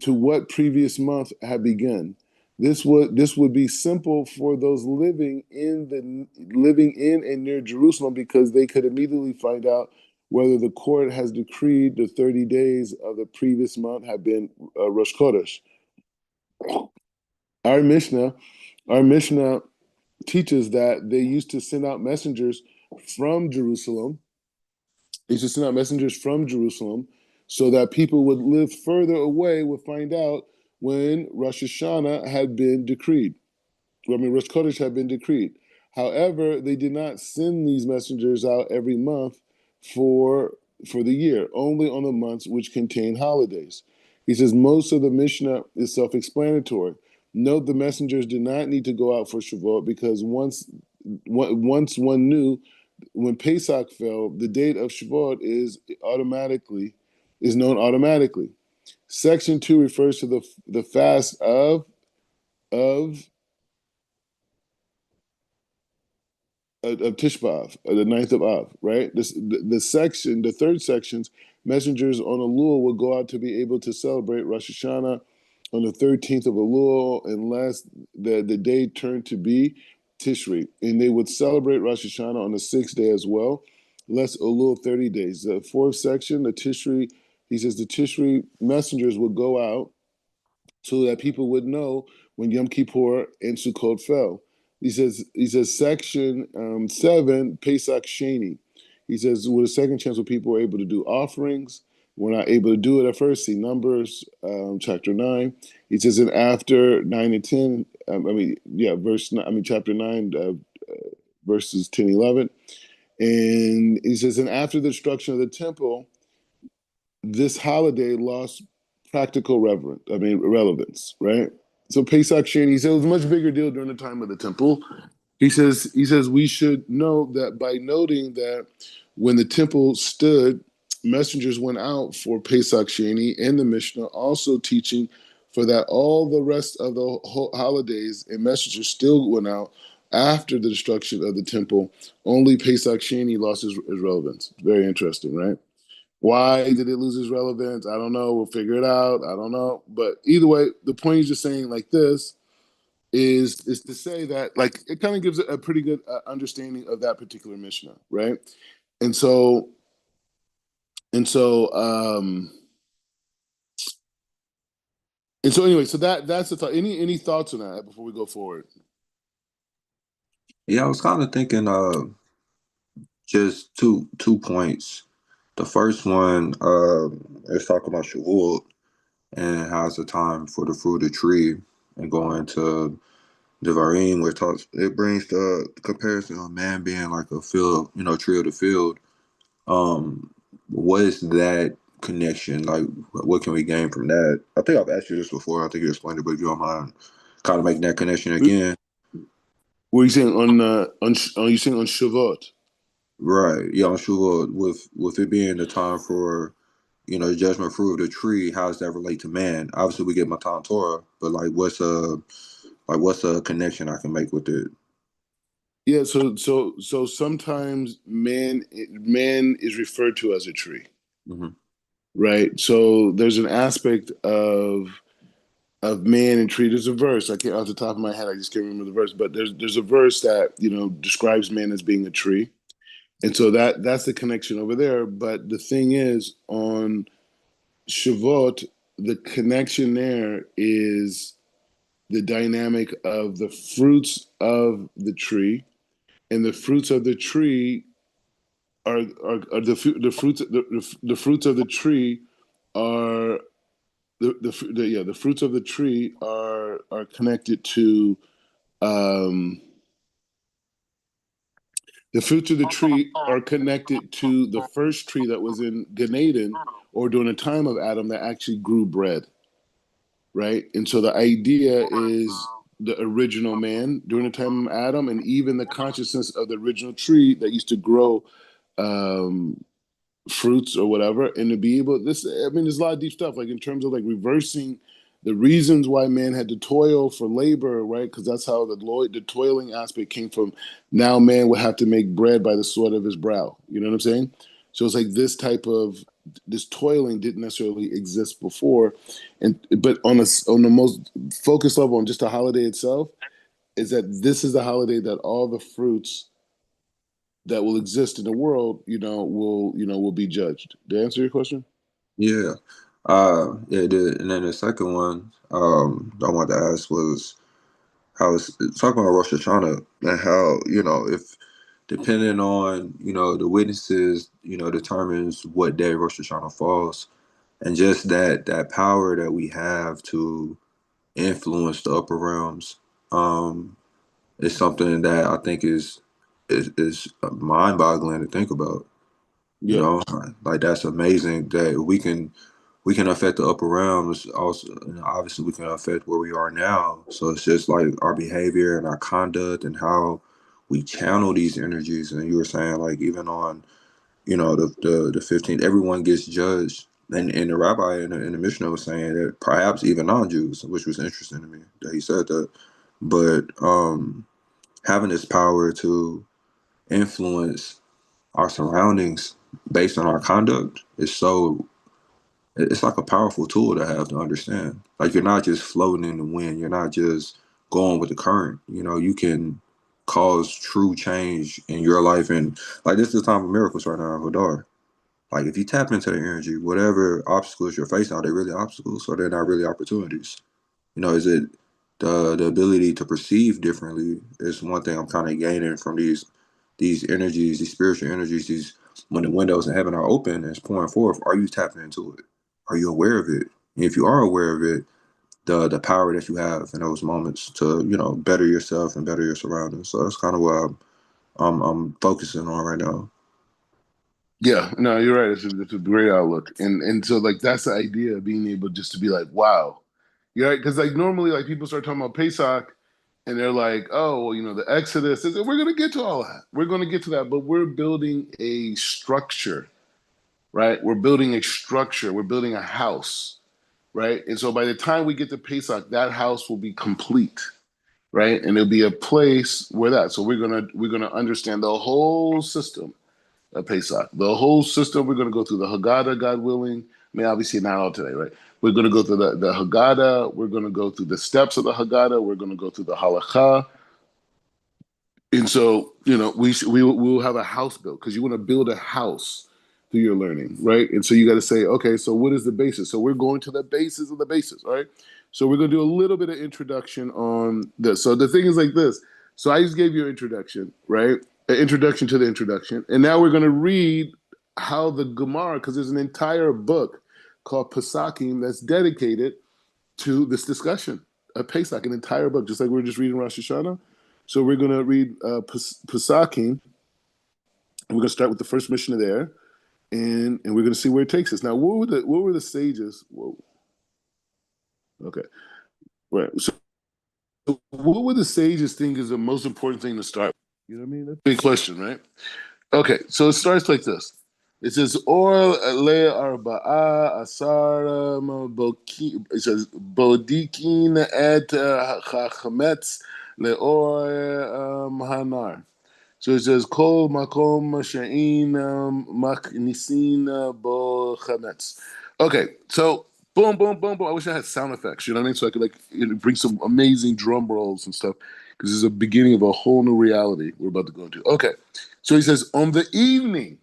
S1: to what previous month had begun. This would be simple for those living in and near Jerusalem because they could immediately find out whether the court has decreed the 30 days of the previous month have been Rosh Chodesh. Our Mishnah, our Mishnah teaches that they used to send out messengers from Jerusalem. They used to send out messengers from Jerusalem so that people would live further away would find out when Rosh Hashanah had been decreed. Rosh Chodesh had been decreed. However, they did not send these messengers out every month for the year, only on the months which contain holidays. He says most of the Mishnah is self-explanatory. Note the messengers did not need to go out for Shavuot because once one knew when Pesach fell, the date of Shavuot is known automatically. Section 2 refers to the fast of of Tisha B'Av, the ninth of Av, right? The third section's messengers on Elul will go out to be able to celebrate Rosh Hashanah on the 13th of Elul, unless the day turned to be Tishri, and they would celebrate Rosh Hashanah on the sixth day as well, less Elul 30 days. The fourth section, the Tishri, he says the Tishri messengers would go out so that people would know when Yom Kippur and Sukkot fell. He says section 7, Pesach Sheni. He says with a second chance where people were able to do offerings. We're not able to do it at first. See Numbers chapter 9. He says and after 9 and 10. Chapter 9 verses 10, 11. And he says and after the destruction of the temple, this holiday lost practical relevance, right? So Pesach Sheni, he said it was a much bigger deal during the time of the temple. He says we should know that by noting that when the temple stood, messengers went out for Pesach Sheni and the Mishnah, also teaching for that all the rest of the holidays and messengers still went out after the destruction of the temple. Only Pesach Sheni lost his relevance. Very interesting, right? Why did it lose its relevance? I don't know. We'll figure it out. I don't know. But either way, the point he's just saying like this is to say that like it kind of gives a pretty good understanding of that particular Mishnah, right? And so and so and so anyway, so that's the thought. Any thoughts on that before we go forward?
S2: Yeah, I was kind of thinking just two points. The first one is talking about Shavuot and how it's a time for the fruit of the tree, and going to Devarim, where it talks, it brings the comparison of man being like a field, tree of the field. Um, what is that connection? Like, what can we gain from that? I think I've asked you this before. I think you explained it, but if you don't mind kind of making that connection again.
S1: What are you saying are you saying on Shavuot?
S2: Right. Yeah, I'm sure with it being the time for, the judgment fruit of the tree, how does that relate to man? Obviously we get Matan Torah, but like what's a connection I can make with it?
S1: Yeah, so sometimes man is referred to as a tree,
S2: Hmm.
S1: right? So there's an aspect of man and tree. There's a verse I can't off the top of my head. I just can't remember the verse, but there's a verse that describes man as being a tree, and so that's the connection over there. But the thing is, on Shavuot, the connection there is the dynamic of the fruits of the tree, and the fruits of the tree are the fruits of the tree are the fruits of the tree are connected to um, the fruits of the tree are connected to the first tree that was in Gan Eden or during the time of Adam that actually grew bread, right? And so the idea is the original man during the time of Adam, and even the consciousness of the original tree that used to grow um, fruits or whatever, and to be able this. I mean, there's a lot of deep stuff like in terms of like reversing the reasons why man had to toil for labor, right? Because that's how the toiling aspect came from. Now man would have to make bread by the sweat of his brow. You know what I'm saying? So it's like this type of this toiling didn't necessarily exist before, and but on the most focused level on just the holiday itself is that this is the holiday that all the fruits that will exist in the world, will be judged. Did I answer your question?
S2: Yeah. Yeah, it did. And then the second one I wanted to ask was how it's talking about Rosh Hashanah and how, if depending on, the witnesses, determines what day Rosh Hashanah falls. And just that power that we have to influence the upper realms um, is something that I think is mind boggling to think about. You
S1: Yep.
S2: know, like that's amazing that we can affect the upper realms. Also, obviously, we can affect where we are now. So it's just like our behavior and our conduct and how we channel these energies. And you were saying like even on the 15th, everyone gets judged. And the rabbi in the Mishnah was saying that perhaps even non-Jews, which was interesting to me that he said that. But having this power to influence our surroundings based on our conduct is so it's like a powerful tool to have to understand. Like you're not just floating in the wind, you're not just going with the current. You can cause true change in your life, and like this is the time of miracles right now, Hadar. Like if you tap into the energy, whatever obstacles you're facing, are they really obstacles or they're not really opportunities? Is it the ability to perceive differently is one thing I'm kind of gaining from these energies, these spiritual energies, these when the windows in heaven are open and it's pouring forth, are you tapping into it? Are you aware of it? And if you are aware of it, the power that you have in those moments to, better yourself and better your surroundings. So that's kind of what I'm focusing on right now.
S1: Yeah, no, you're right. It's a great outlook, and so like that's the idea of being able just to be like, wow, you're right. Because like normally, like people start talking about Pesach, and they're like, oh, well, the Exodus. We're gonna get to all that. We're gonna get to that, but we're building a structure, right? We're building a structure. We're building a house, right? And so by the time we get to Pesach, that house will be complete, right? And it'll be a place where that. So we're gonna understand the whole system of Pesach, the whole system. We're gonna go through the Haggadah, God willing. I mean, obviously not all today, right? We're gonna go through the Haggadah. We're gonna go through the steps of the Haggadah. We're gonna go through the Halakha. And so, we will have a house built because you want to build a house through your learning, right? And so you got to say, okay, so what is the basis? So we're going to the basis of the basis, right? So we're going to do a little bit of introduction on this. So the thing is like this. So I just gave you an introduction, right? An introduction to the introduction, and now we're going to read how the Gemara, because there's an entire book called Pesakim that's dedicated to this discussion of Pesach, an entire book, just like we are just reading Rosh Hashanah. So we're going to read Pesakim, and we're going to start with the first Mishnah there, and we're going to see where it takes us. Now, what were the sages? Whoa, okay, right. So, what would the sages think is the most important thing to start? You know what I mean? That's a big question, right? Okay, so it starts like this. It says or le arba'a asara boki. It says bodikin et chametz leor hanar. So it says kol makom she'in maknisin bo chametz. Okay, so boom, boom, boom, boom. I wish I had sound effects. You know what I mean? So I could like bring some amazing drum rolls and stuff because this is the beginning of a whole new reality we're about to go into. Okay, so he says on the evening.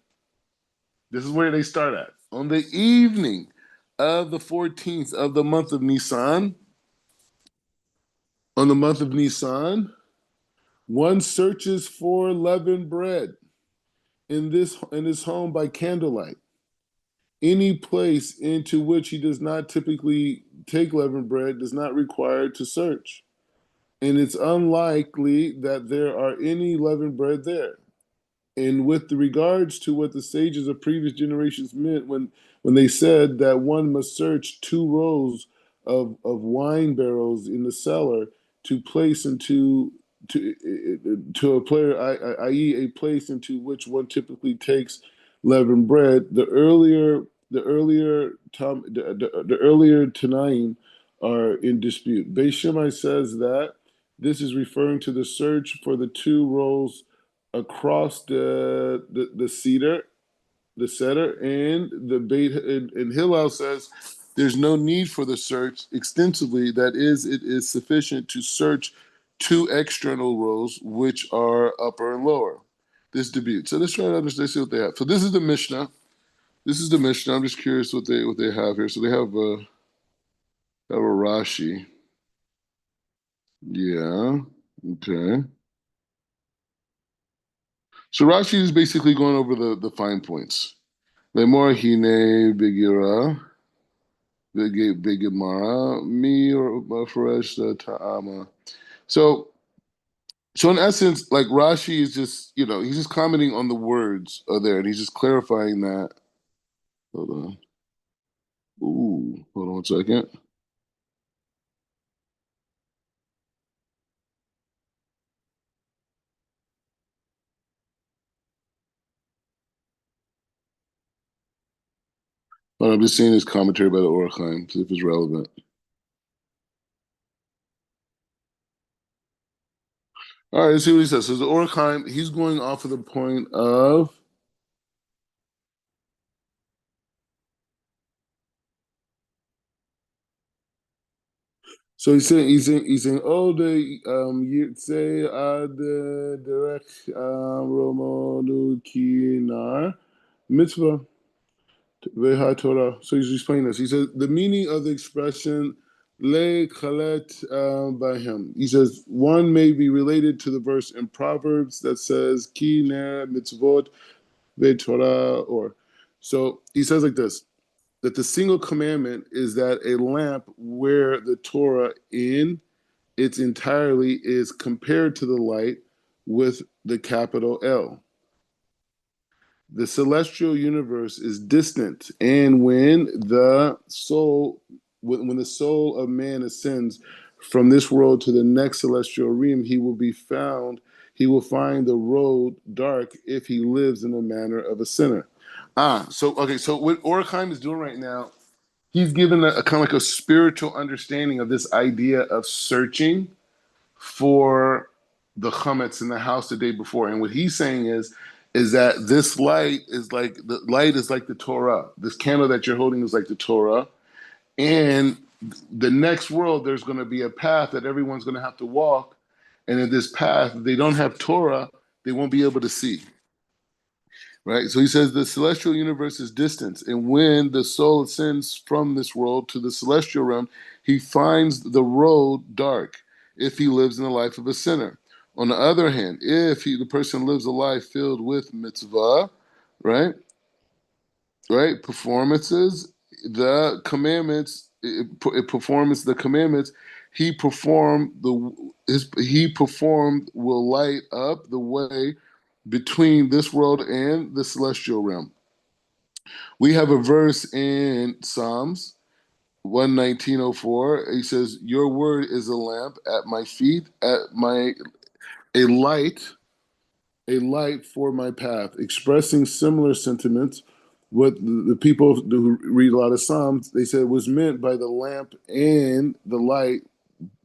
S1: This is where they start at. On the evening of the 14th of the month of Nisan, on the month of Nisan, one searches for leavened bread in his home by candlelight. Any place into which he does not typically take leavened bread does not require to search, and it's unlikely that there are any leavened bread there. And with the regards to what the sages of previous generations meant when they said that one must search two rows of wine barrels in the cellar to place into to a player, i.e., a place into which one typically takes leavened bread. The earlier Tanaim are in dispute. Beis Shammai says that this is referring to the search for the two rows across the cedar, the cedar, and the bait. And Hillel says there's no need for the search extensively. That is, it is sufficient to search two external rows, which are upper and lower. This debut. So let's try to understand, see what they have. So this is the Mishnah. This is the Mishnah. I'm just curious what they have here. So they have a Rashi. Yeah. Okay. So Rashi is basically going over the fine points. Lemor hine bigira, bigimara, mi or fresh ta'ama. So, so in essence, like Rashi is just, he's just commenting on the words there, and he's just clarifying that. Hold on. Ooh, hold on 1 second. I'm just seeing his commentary by the Orachaim, see if it's relevant. All right, let's see what he says. So the Orachaim, he's going off of the point of. So he's saying oh the Yirtze ad derech Romanu kinar mitzvah veha Torah. So he's explaining this. He says the meaning of the expression le chalet by him. He says one may be related to the verse in Proverbs that says ki ner mitzvot ve Torah, or so he says like this, that the single commandment is that a lamp where the Torah in its entirely is compared to the light with the capital L. The celestial universe is distant, and when the soul of man ascends from this world to the next celestial realm, he will find the road dark if he lives in the manner of a sinner. So okay, so what Orkheim is doing right now, he's given a kind of like a spiritual understanding of this idea of searching for the chametz in the house the day before. And what he's saying is that this light is like the Torah. This candle that you're holding is like the Torah. And the next world, there's going to be a path that everyone's going to have to walk. And in this path, if they don't have Torah, they won't be able to see. Right? So he says the celestial universe is distance. And when the soul ascends from this world to the celestial realm, he finds the road dark if he lives in the life of a sinner. On the other hand, if the person lives a life filled with mitzvah, right? right? Performances, the commandments, it performs the commandments. He performed will light up the way between this world and the celestial realm. We have a verse in Psalms 119:04. He says, "Your word is a lamp at my feet, at my a light a light for my path," expressing similar sentiments. What the people who read a lot of Psalms, they said was meant by the lamp and the light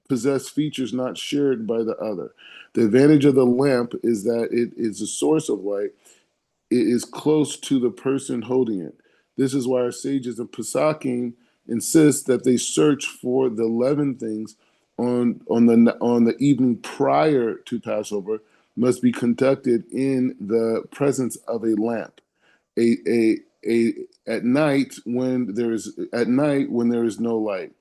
S1: possess features not shared by the other. The advantage of the lamp is that it is a source of light. It is close to the person holding it. This is why our sages of Pesachim insist that they search for the 11 things on the evening prior to Passover must be conducted in the presence of a lamp. A at night when there is no light.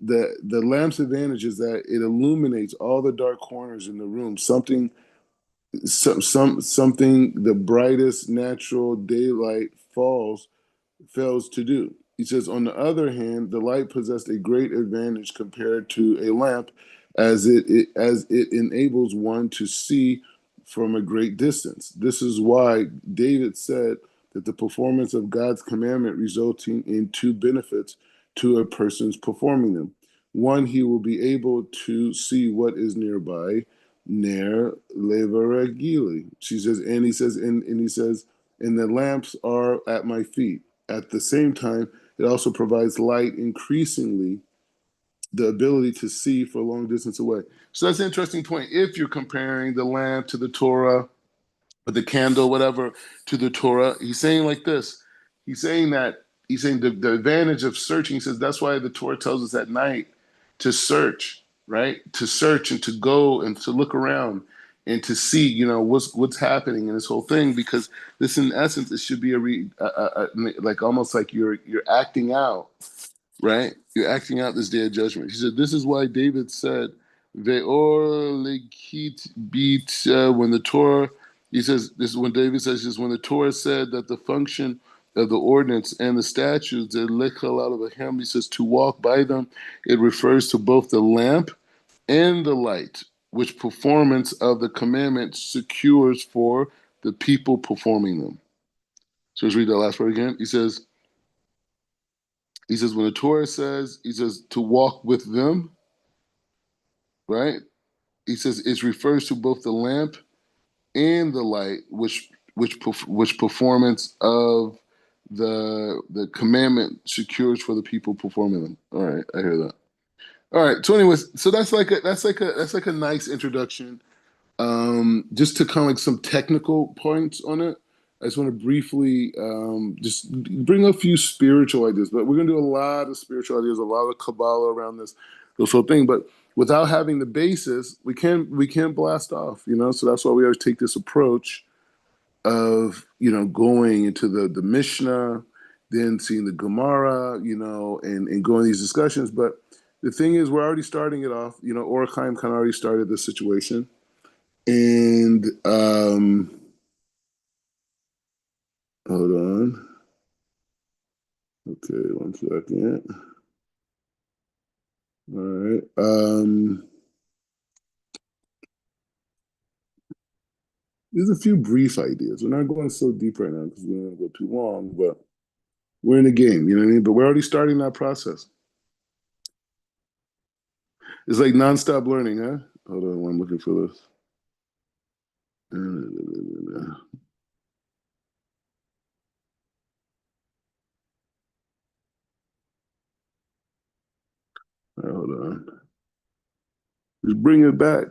S1: The lamp's advantage is that it illuminates all the dark corners in the room. Something the brightest natural daylight fails to do. He says, on the other hand, the light possessed a great advantage compared to a lamp, as it enables one to see from a great distance. This is why David said that the performance of God's commandment resulting in two benefits to a person's performing them. One, he will be able to see what is nearby, ner levaragili. She says, and he says, and the lamps are at my feet. At the same time, it also provides light increasingly the ability to see for a long distance away. So that's an interesting point. If you're comparing the lamp to the Torah, or the candle, whatever, to the Torah, he's saying like this. He's saying the advantage of searching. He says that's why the Torah tells us at night to search, right? To search and to go and to look around and to see, what's happening in this whole thing. Because this, in essence, it should be like almost like you're acting out, right? You're acting out this day of judgment. He said, this is why David said, Ve'or lekit beat, when the Torah, he says, this is when David says, this is when the Torah said that the function of the ordinance and the statutes, the lechal out of the hem, he says, to walk by them, it refers to both the lamp and the light, which performance of the commandment secures for the people performing them. So let's read that last part again. He says, when the Torah says, he says, to walk with them, right? He says it refers to both the lamp and the light, which performance of the commandment secures for the people performing them. All right, I hear that. All right. So, anyways, so that's like a nice introduction. Just to kind of like some technical points on it, I just want to briefly just bring a few spiritual ideas. But we're gonna do a lot of spiritual ideas, a lot of Kabbalah around this whole thing. But without having the basis, we can't blast off. So that's why we always take this approach of going into the Mishnah, then seeing the Gemara, and going these discussions. But the thing is, we're already starting it off. Orachaim kind of already started this situation. And hold on. Okay, 1 second. All right. There's a few brief ideas. We're not going so deep right now because we don't want to go too long, but we're in a game, you know what I mean? But we're already starting that process. It's like nonstop learning, huh? Hold on, I'm looking for this. All right, hold on. Just bring it back.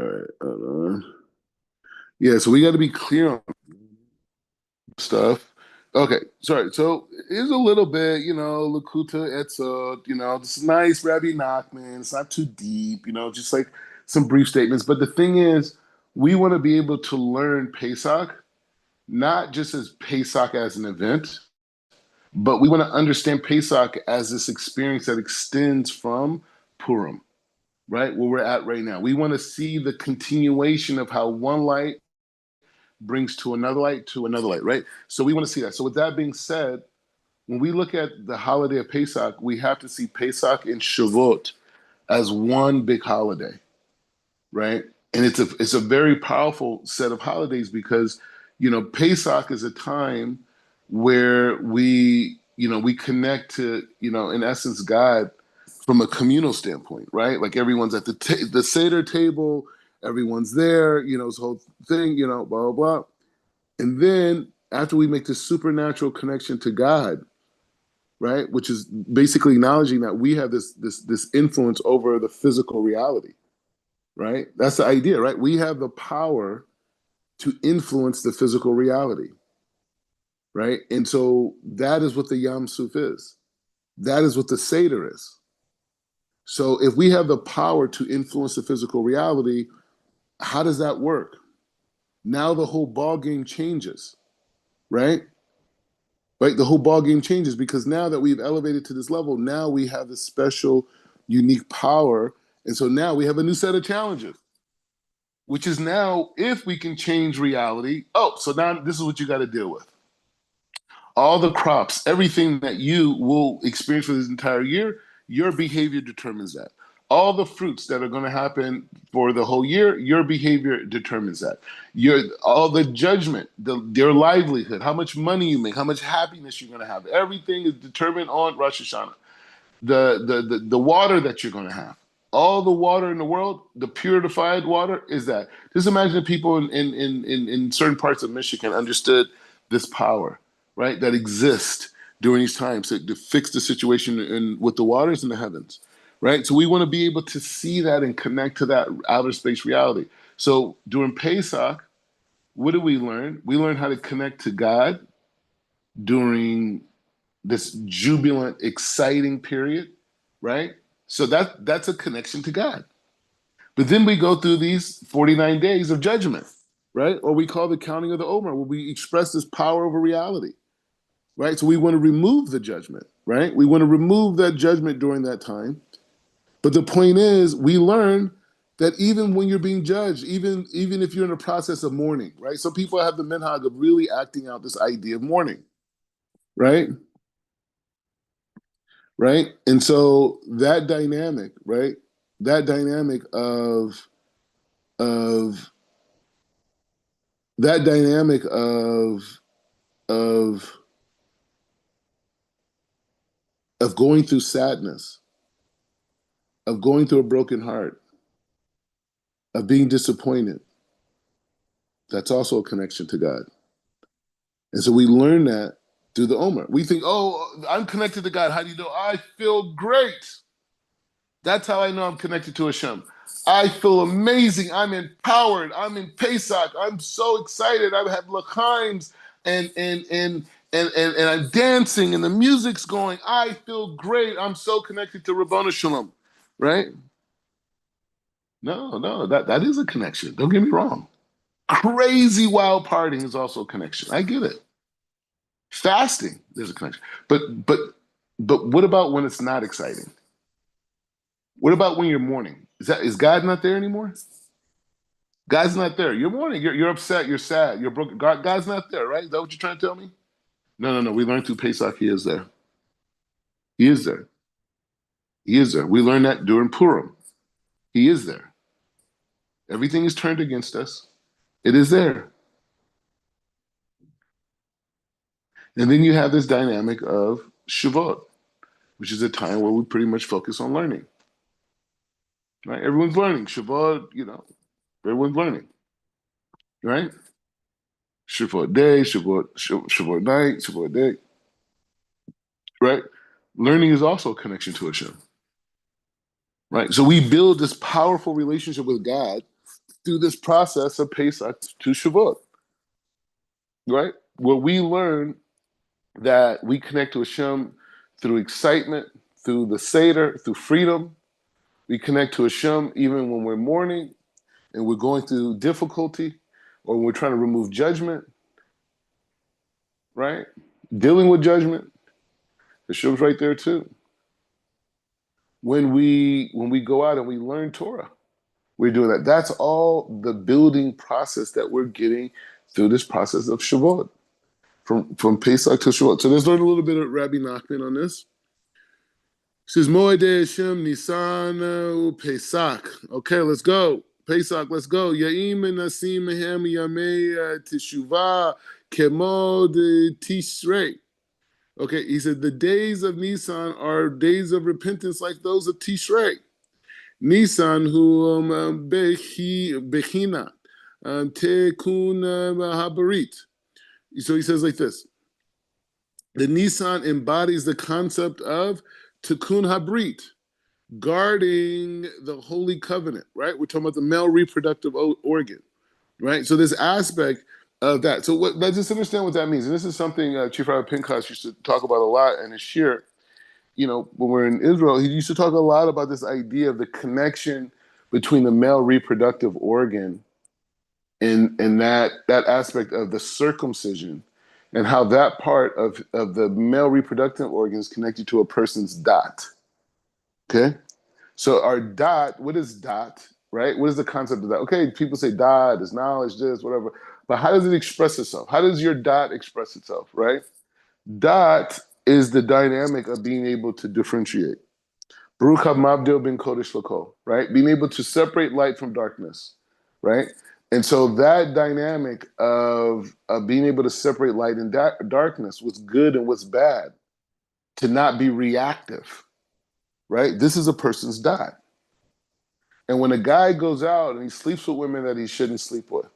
S1: All right, hold on. Yeah, so we got to be clear on stuff. Okay, sorry. So it's a little bit, Lakuta Etzot, this is nice, Rabbi Nachman. It's not too deep, just like some brief statements. But the thing is, we want to be able to learn Pesach, not just as Pesach as an event, but we want to understand Pesach as this experience that extends from Purim, right? Where we're at right now. We want to see the continuation of how one light brings to another light, right? So we want to see that. So with that being said, when we look at the holiday of Pesach, we have to see Pesach and Shavuot as one big holiday, right? And it's a very powerful set of holidays because Pesach is a time where we connect to in essence God from a communal standpoint, right? Like everyone's at the Seder table, everyone's there, this whole thing, blah blah blah, and then after we make this supernatural connection to God, right, which is basically acknowledging that we have this influence over the physical reality, right? That's the idea, right? We have the power to influence the physical reality, right? And so that is what the Yam Suf is. That is what the Seder is. So if we have the power to influence the physical reality, how does that work? Now the whole ball game changes, right? Right? The whole ball game changes because now that we've elevated to this level, now we have this special, unique power, and so now we have a new set of challenges, which is now if we can change reality. Oh, so now this is what you got to deal with. All the crops, everything that you will experience for this entire year, your behavior determines that. All the fruits that are going to happen for the whole year, your behavior determines that. All the judgment, your livelihood, how much money you make, how much happiness you're going to have, everything is determined on Rosh Hashanah. The water that you're going to have, all the water in the world, the purified water is that. Just imagine the people in certain parts of Michigan understood this power, right, that exists during these times to fix the situation with the waters in the heavens, right? So we want to be able to see that and connect to that outer space reality. So during Pesach, what do we learn? We learn how to connect to God during this jubilant, exciting period, right? So that's a connection to God. But then we go through these 49 days of judgment, right? Or we call the counting of the Omer, where we express this power over reality, right? So we want to remove the judgment, right? We want to remove that judgment during that time. But the point is, we learn that even when you're being judged, even if you're in the process of mourning, right? Some people have the minhag of really acting out this idea of mourning, right? Right? And so that dynamic, right? That dynamic of that dynamic of of going through sadness, of going through a broken heart, of being disappointed, that's also a connection to God. And so we learn that through the Omer. We think, oh, I'm connected to God. How do you know? I feel great. That's how I know I'm connected to Hashem. I feel amazing. I'm empowered. I'm in Pesach. I'm so excited. I have lachaims and and I'm dancing and the music's going. I feel great. I'm so connected to Rabbanu Shalom, right? No, no, that is a connection. Don't get me wrong. Crazy wild partying is also a connection. I get it. Fasting, there's a connection. But but but what about when it's not exciting? What about when you're mourning? Is God not there anymore? God's not there. You're mourning. You're upset. You're sad. You're broken. God's not there, right? Is that what you're trying to tell me? No, no, no. We learned through Pesach. He is there. He is there. He is there. We learned that during Purim. He is there. Everything is turned against us. It is there. And then you have this dynamic of Shavuot, which is a time where we pretty much focus on learning. Right? Everyone's learning. Shavuot, everyone's learning. Right? Shavuot day, Shavuot night, Shavuot day. Right? Learning is also a connection to Hashem. Right? So we build this powerful relationship with God through this process of Pesach to Shavuot. Right? Where we learn that we connect to Hashem through excitement, through the Seder, through freedom. We connect to Hashem even when we're mourning and we're going through difficulty or when we're trying to remove judgment, right? Dealing with judgment, Hashem's right there too. When we go out and we learn Torah, we're doing that. That's all the building process that we're getting through this process of Shavuot, from Pesach to Shavuot. So let's learn a little bit of Rabbi Nachman on this. It says Moed Hashem Nisan Pesach. Okay, let's go. Pesach, let's go. Ya'im Nasim Mehem Yamei Teshuvah Kemod Tishrei. Okay, he said the days of Nisan are days of repentance like those of Tishrei. Nisan hu bechina tekun habarit. So he says like this: the Nisan embodies the concept of tikkun habrit, guarding the holy covenant. Right? We're talking about the male reproductive organ. Right? So this aspect of that. So let's just understand what that means. And this is something Chief Rabbi Pinchas used to talk about a lot in his shir. When we're in Israel, he used to talk a lot about this idea of the connection between the male reproductive organ and that aspect of the circumcision, and how that part of the male reproductive organ is connected to a person's dot. Okay? So our dot, what is dot, right? What is the concept of that? Okay, people say dot is knowledge, this, whatever. But how does it express itself? How does your dot express itself, right? Dot is the dynamic of being able to differentiate. Baruch HaMavdil bin Kodesh L'Kol, right? Being able to separate light from darkness, right? And so that dynamic of being able to separate light and darkness, what's good and what's bad, to not be reactive, right? This is a person's dot. And when a guy goes out and he sleeps with women that he shouldn't sleep with,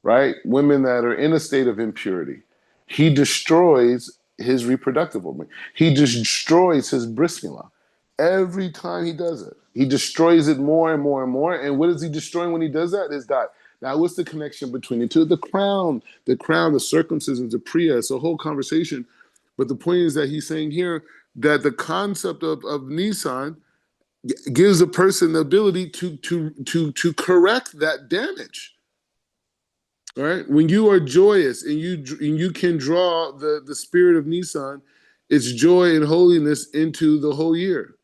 S1: right? Women that are in a state of impurity, he destroys his reproductive organ. He destroys his bris milah. Every time he does it, he destroys it more and more and more. And what is he destroying when he does that? His dot. Now, what's the connection between the two? The crown, the circumcision, the priya. It's a whole conversation. But the point is that he's saying here that the concept of Nisan gives a person the ability to correct that damage. All right. When you are joyous and you can draw the spirit of Nisan, it's joy and holiness into the whole year.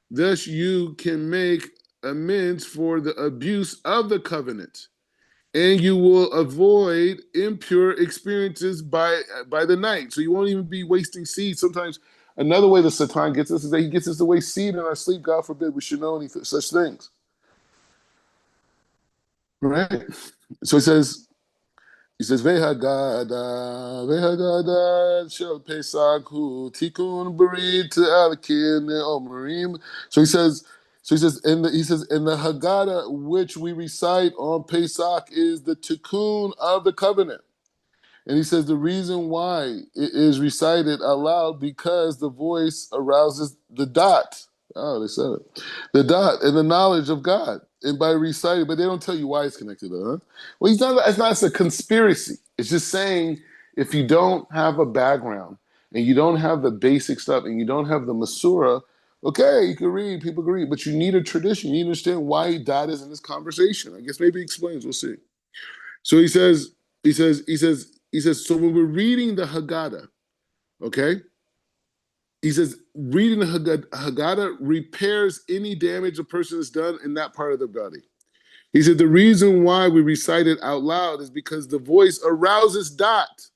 S1: Thus, you can make amends for the abuse of the covenant, and you will avoid impure experiences by the night. So you won't even be wasting seed. Sometimes another way the Satan gets us is that he gets us to waste seed in our sleep. God forbid we should know any such things. Right. So he says, Vehagada shel Pesach hu tikun berit alakin omerim. So and the Haggadah which we recite on Pesach is the tikkun of the covenant. And he says the reason why it is recited aloud because the voice arouses the dot. Oh, they said it. The dot and the knowledge of God. And by reciting, but they don't tell you why it's connected, huh? Well, it's a conspiracy. It's just saying if you don't have a background and you don't have the basic stuff and you don't have the Masurah, okay, you can read, people can read, but you need a tradition. You need to understand why dot is in this conversation. I guess maybe he explains, we'll see. So he says, so when we're reading the Haggadah, okay, he says, reading the Haggadah repairs any damage a person has done in that part of the body. He said, the reason why we recite it out loud is because the voice arouses dot,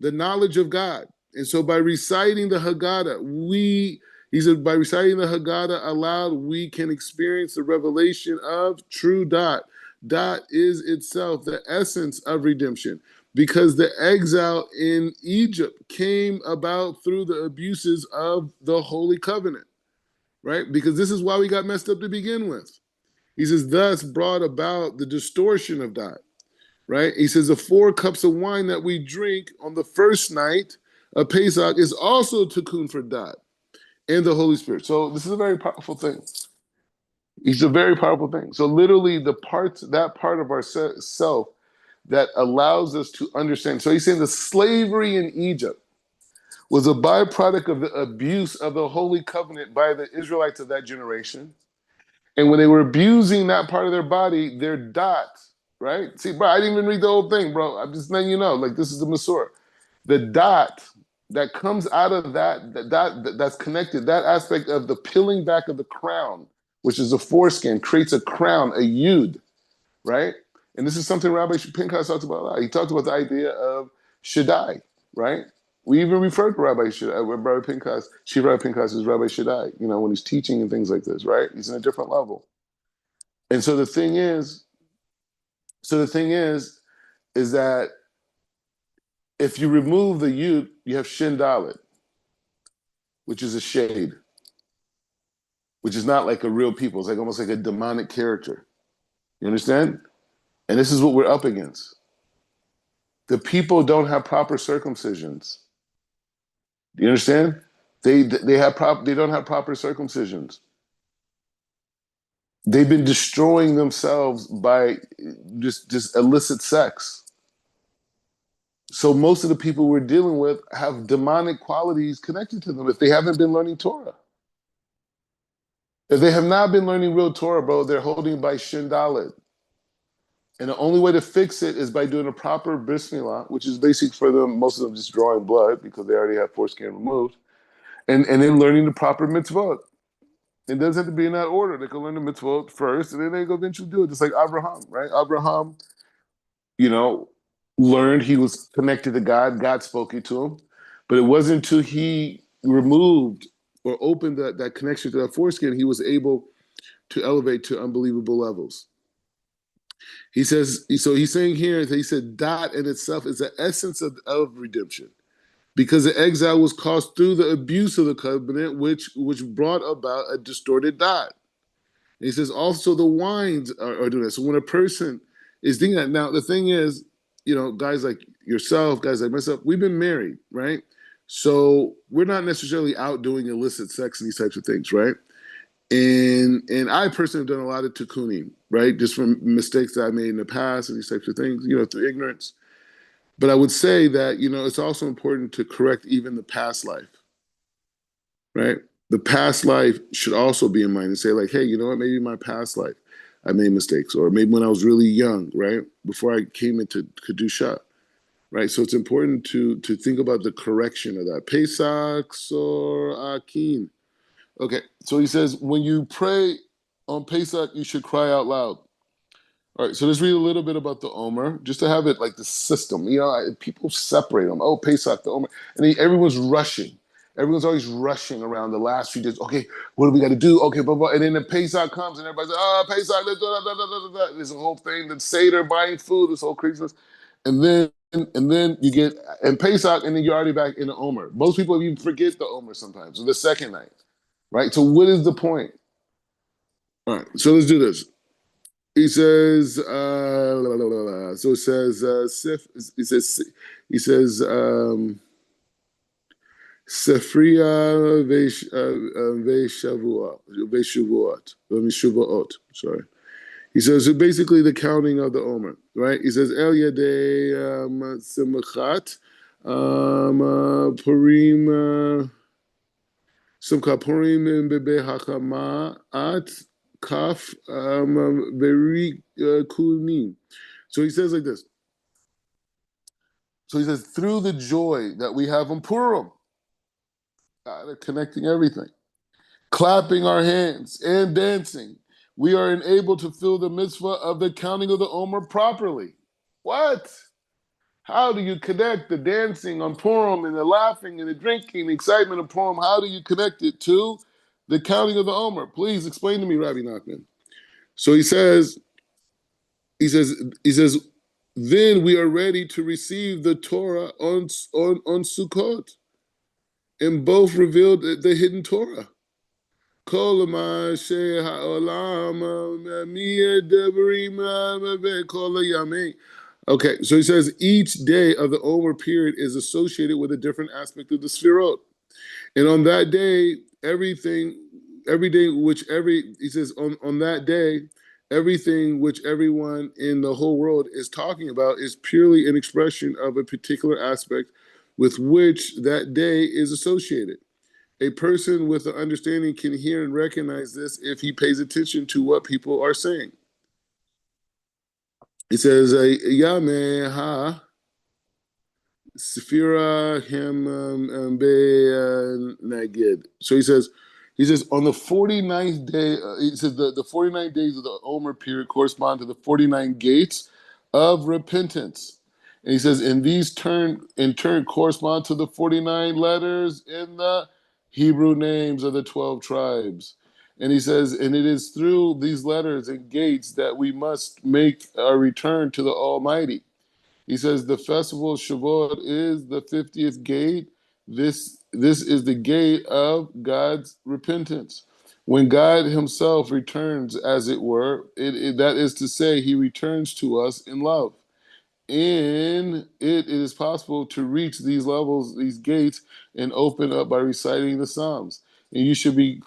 S1: the knowledge of God. And so by reciting the Haggadah, by reciting the Haggadah aloud, we can experience the revelation of true dot. Dot is itself the essence of redemption because the exile in Egypt came about through the abuses of the Holy Covenant, right? Because this is why we got messed up to begin with. He says, thus brought about the distortion of dot, right? He says, the 4 cups of wine that we drink on the first night of Pesach is also tikkun for dot and the Holy Spirit. So this is a very powerful thing. It's a very powerful thing. So literally that part of our self that allows us to understand. So he's saying the slavery in Egypt was a byproduct of the abuse of the Holy Covenant by the Israelites of that generation. And when they were abusing that part of their body, their dot, right? See, bro, I didn't even read the whole thing, bro. I'm just letting you know, like this is the Masorah. The dot that comes out of that's connected, that aspect of the peeling back of the crown, which is the foreskin, creates a crown, a yud, right? And this is something Rabbi Pinchas talks about a lot. He talked about the idea of Shaddai, right? We even refer to Rabbi Shaddai, Rabbi Pinchas, Chief Rabbi Pinchas is Rabbi Shaddai, when he's teaching and things like this, right? He's in a different level. And so the thing is that if you remove the Yud, you have Shin Dalet, which is a shade, which is not like a real people. It's like almost like a demonic character. You understand? And this is what we're up against. The people don't have proper circumcisions. Do you understand? They don't have proper circumcisions. They've been destroying themselves by just illicit sex. So most of the people we're dealing with have demonic qualities connected to them if they haven't been learning Torah. If they have not been learning real Torah, bro, they're holding by Shin Dalet. And the only way to fix it is by doing a proper bris milah, which is basic for them, most of them just drawing blood because they already have foreskin removed, and then learning the proper mitzvot. It doesn't have to be in that order. They can learn the mitzvot first, and then they go eventually do it, just like Abraham, right? Abraham, you know, learned he was connected to God. God spoke it to him. But it wasn't until he removed or opened that connection to that foreskin, he was able to elevate to unbelievable levels. He says, so he's saying here, he said, dot in itself is the essence of redemption. Because the exile was caused through the abuse of the covenant, which brought about a distorted dot. And he says also the wines are doing that. So when a person is thinking that, now the thing is, guys like yourself, guys like myself, we've been married, right? So we're not necessarily out doing illicit sex and these types of things, right? And I personally have done a lot of tikkunim, right? Just from mistakes that I made in the past and these types of things, through ignorance. But I would say that, it's also important to correct even the past life, right? The past life should also be in mind and say, like, hey, you know what? Maybe my past life, I made mistakes, or maybe when I was really young, right? Before I came into Kedusha, right? So it's important to think about the correction of that. Pesach or Akin. Okay, so he says, when you pray on Pesach, you should cry out loud. All right, so let's read a little bit about the Omer, just to have it like the system. People separate them. Oh, Pesach, the Omer. And everyone's rushing. Everyone's always rushing around the last few days. Okay, what do we got to do? Okay, blah, blah. And then the Pesach comes and everybody's like, Pesach, da, da, da, da, da, da. There's a whole thing, the Seder, buying food, this whole craziness. And then you get, and Pesach, and then you're already back in the Omer. Most people even forget the Omer sometimes, or the second night, right? So what is the point? All right, so let's do this. He says, so it says, Sefria Veshavuot. Sorry. He says, so basically the counting of the Omer, right? He says, El Yadei Simchat Purim Simcha Purim Bebe Hakamat Kaf Veri Kunim. So he says like this. So he says, through the joy that we have in Purim, connecting everything, clapping our hands and dancing, we are enabled to feel the mitzvah of the counting of the Omer properly. What? How do you connect the dancing on Purim and the laughing and the drinking, the excitement of Purim? How do you connect it to the counting of the Omer? Please explain to me, Rabbi Nachman. So he says, then we are ready to receive the Torah on Sukkot, and both revealed the hidden Torah. Okay, so he says each day of the Omer period is associated with a different aspect of the Sfirot. And on that day, he says, on that day, everything which everyone in the whole world is talking about is purely an expression of a particular aspect with which that day is associated. A person with an understanding can hear and recognize this if he pays attention to what people are saying. He says, Yame ha Sefira him be nagid. So he says on the 49th day, he says the 49 days of the Omer period correspond to the 49 gates of repentance. And he says, and these in turn correspond to the 49 letters in the Hebrew names of the 12 tribes. And he says, and it is through these letters and gates that we must make our return to the Almighty. He says the festival of Shavuot is the 50th gate. This is the gate of God's repentance. When God Himself returns, as it were, that is to say, He returns to us in love. And it is possible to reach these levels, these gates, and open up by reciting the Psalms. And you be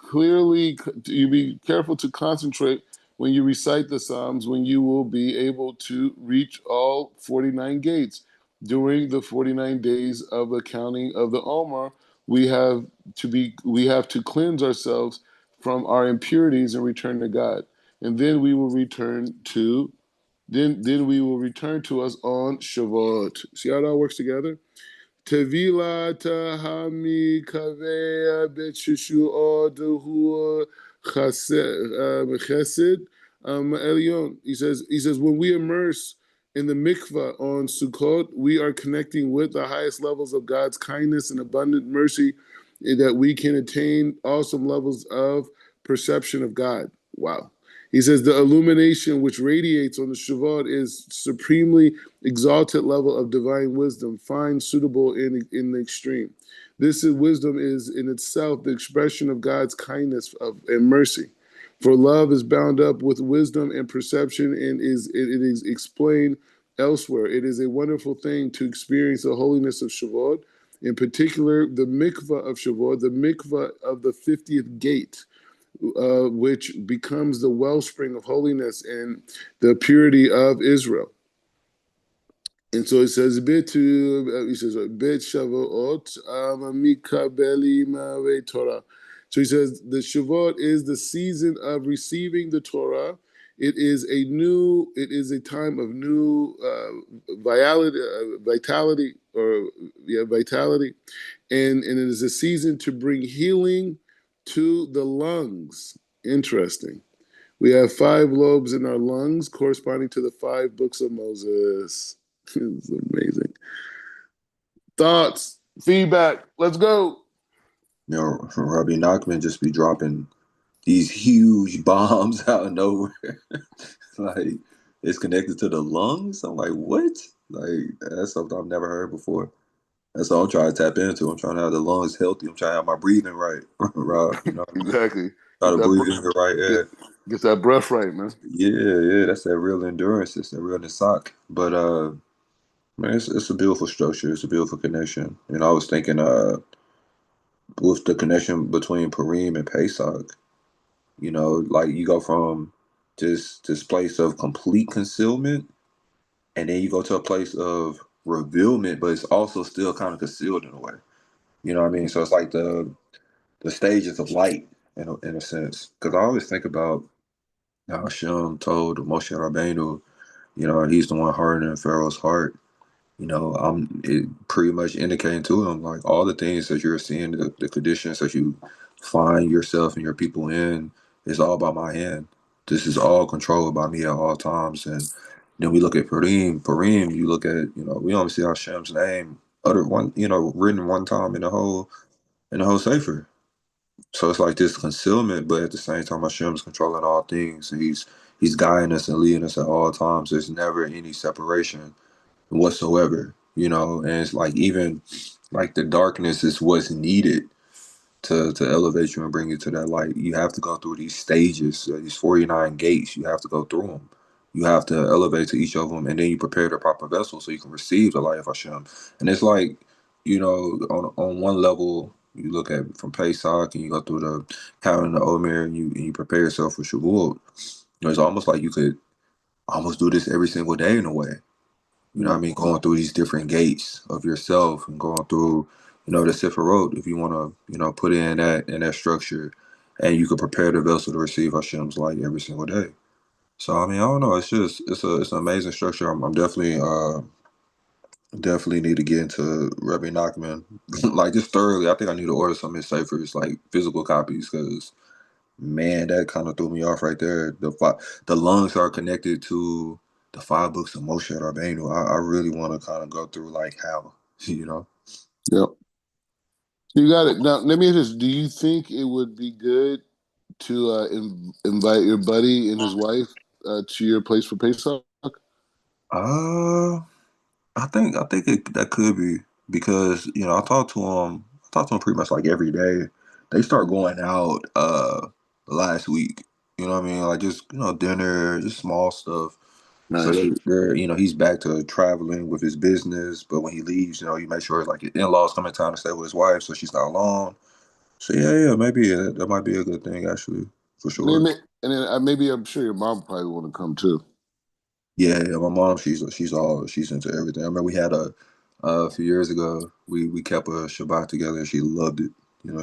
S1: careful to concentrate when you recite the Psalms, when you will be able to reach all 49 gates. During the 49 days of the counting of the Omer, we have to cleanse ourselves from our impurities and return to God. And then we will return to us on Shavuot. See how it all works together? Tevila tahami kavea betshushu oduhu chesed elyon. He says when we immerse in the mikvah on Sukkot, we are connecting with the highest levels of God's kindness and abundant mercy, that we can attain awesome levels of perception of God. Wow. He says the illumination which radiates on the Shavuot is supremely exalted level of divine wisdom, fine, suitable in the extreme. Wisdom is in itself the expression of God's kindness and mercy. For love is bound up with wisdom and perception, and it is explained elsewhere. It is a wonderful thing to experience the holiness of Shavuot, in particular the mikvah of Shavuot, the mikvah of the 50th gate, which becomes the wellspring of holiness and the purity of Israel. And so it says, he says, "Bet Shavuot mikabeli ma'ave Torah." So he says, the Shavuot is the season of receiving the Torah. It is a time of new vitality, and it is a season to bring healing to the lungs. Interesting. We have 5 lobes in our lungs, corresponding to the 5 books of Moses. It's amazing. Thoughts, feedback. Let's go.
S2: You know, Rabbi Nachman just be dropping these huge bombs out of nowhere. Like it's connected to the lungs. I'm like, what? Like that's something I've never heard before. That's all I'm trying to tap into. I'm trying to have the lungs healthy. I'm trying to have my breathing right, Rob. You know,
S1: Exactly.
S2: try
S1: Get
S2: to
S1: that
S2: breathe in the right
S1: get
S2: air.
S1: get that breath right, man.
S2: Yeah, that's that real endurance. It's that real Nisak. But man, it's a beautiful structure. It's a beautiful connection. You know, I was thinking with the connection between Purim and Pesach. You know, like you go from this place of complete concealment, and then you go to a place of revealment, but it's also still kind of concealed in a way. You know what I mean? So it's like the stages of light in a sense. Because I always think about how Hashem told Moshe Rabbeinu, you know, he's the one hardening Pharaoh's heart. You know, I'm it pretty much indicating to him like all the things that you're seeing, the conditions that you find yourself and your people in is all by my hand. This is all controlled by me at all times. And then we look at Purim, you look at, you know, we only see Hashem's name uttered one, you know, written one time in the whole Sefer. So it's like this concealment, but at the same time Hashem's controlling all things. And he's guiding us and leading us at all times. There's never any separation whatsoever, you know. And it's like even like the darkness is what's needed to elevate you and bring you to that light. You have to go through these stages, these 49 gates. You have to go through them. You have to elevate to each of them, and then you prepare the proper vessel so you can receive the light of Hashem. And it's like, you know, on one level, you look at from Pesach and you go through the counting the Omer and you prepare yourself for Shavuot. You know, it's almost like you could almost do this every single day in a way. You know what I
S1: Mm.
S2: mean? Going through these different gates of yourself and going through, you know, the Sifirot, if you want to, you know, put in that structure, and you can prepare the vessel to receive Hashem's light every single day. So I mean, I don't know. It's just it's an amazing structure. I'm definitely definitely need to get into Rabbi Nachman like just thoroughly. I think I need to order some of his ciphers, like physical copies, because man, that kind of threw me off right there. The lungs are connected to the 5 books of Moshe Rabbeinu. I really want to kind of go through like how, you know.
S1: Yep. You got it. Now, let me ask this. Do you think it would be good to invite your buddy and his wife to your place for Pesach?
S2: Uh, I think that could be because I talk to him pretty much like every day. They start going out last week. You know what I mean? Like just dinner, just small stuff. So
S1: Nice.
S2: he's back to traveling with his business, but when he leaves, you make sure like his in-laws come in town to stay with his wife, so she's not alone. So yeah, maybe that might be a good thing actually, for
S1: And then,
S2: sure.
S1: and then maybe I'm sure your mom probably want to come too.
S2: Yeah, my mom, she's into everything. I remember we had a few years ago. We kept a Shabbat together, and she loved it.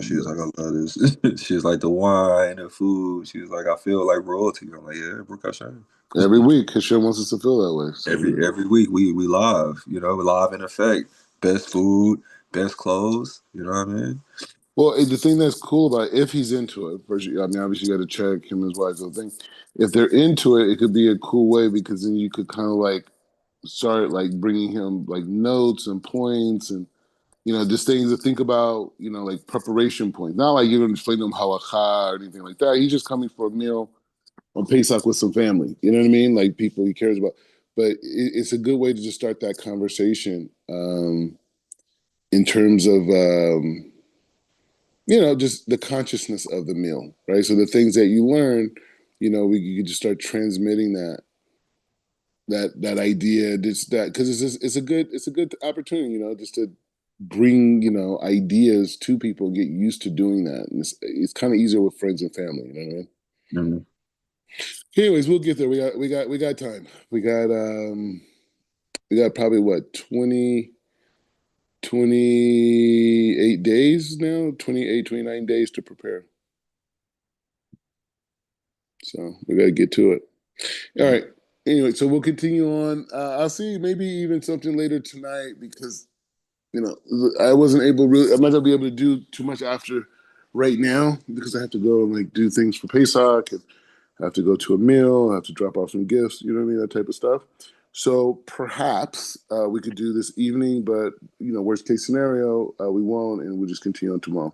S2: She was like, "I love this." She was like, "The wine, the food." She was like, "I feel like royalty." I'm like, "Yeah, Baruch Hashem."
S1: Every week, Hashem wants us to feel that way. So you
S2: Every week we live. We live in effect. Best food, best clothes. You know what I mean?
S1: well, the thing that's cool about it, if he's into it, first, I mean, obviously you got to check him and his wife. The thing, if they're into it, it could be a cool way because then you could kind of like start like bringing him like notes and points and just things to think about. Like preparation points. Not like you're going to explain to him halacha or anything like that. He's just coming for a meal on Pesach with some family. You know what I mean? Like people he cares about. But it's a good way to just start that conversation in terms of just the consciousness of the meal, right? So the things that you learn, you could just start transmitting that idea, just that because it's a good opportunity, just to bring ideas to people, and get used to doing that, and it's kind of easier with friends and family. You know what I mean?
S2: Mhm.
S1: Anyways, we'll get there. We got time. We got probably what 28 days now, 28, 29 days to prepare. So we got to get to it. All right. Anyway, so we'll continue on. I'll see maybe even something later tonight because I wasn't able really. I'm not gonna be able to do too much after right now because I have to go and like do things for Pesach and I have to go to a meal. I have to drop off some gifts. You know what I mean? That type of stuff. So perhaps we could do this evening, but worst case scenario, we won't, and we'll just continue on tomorrow.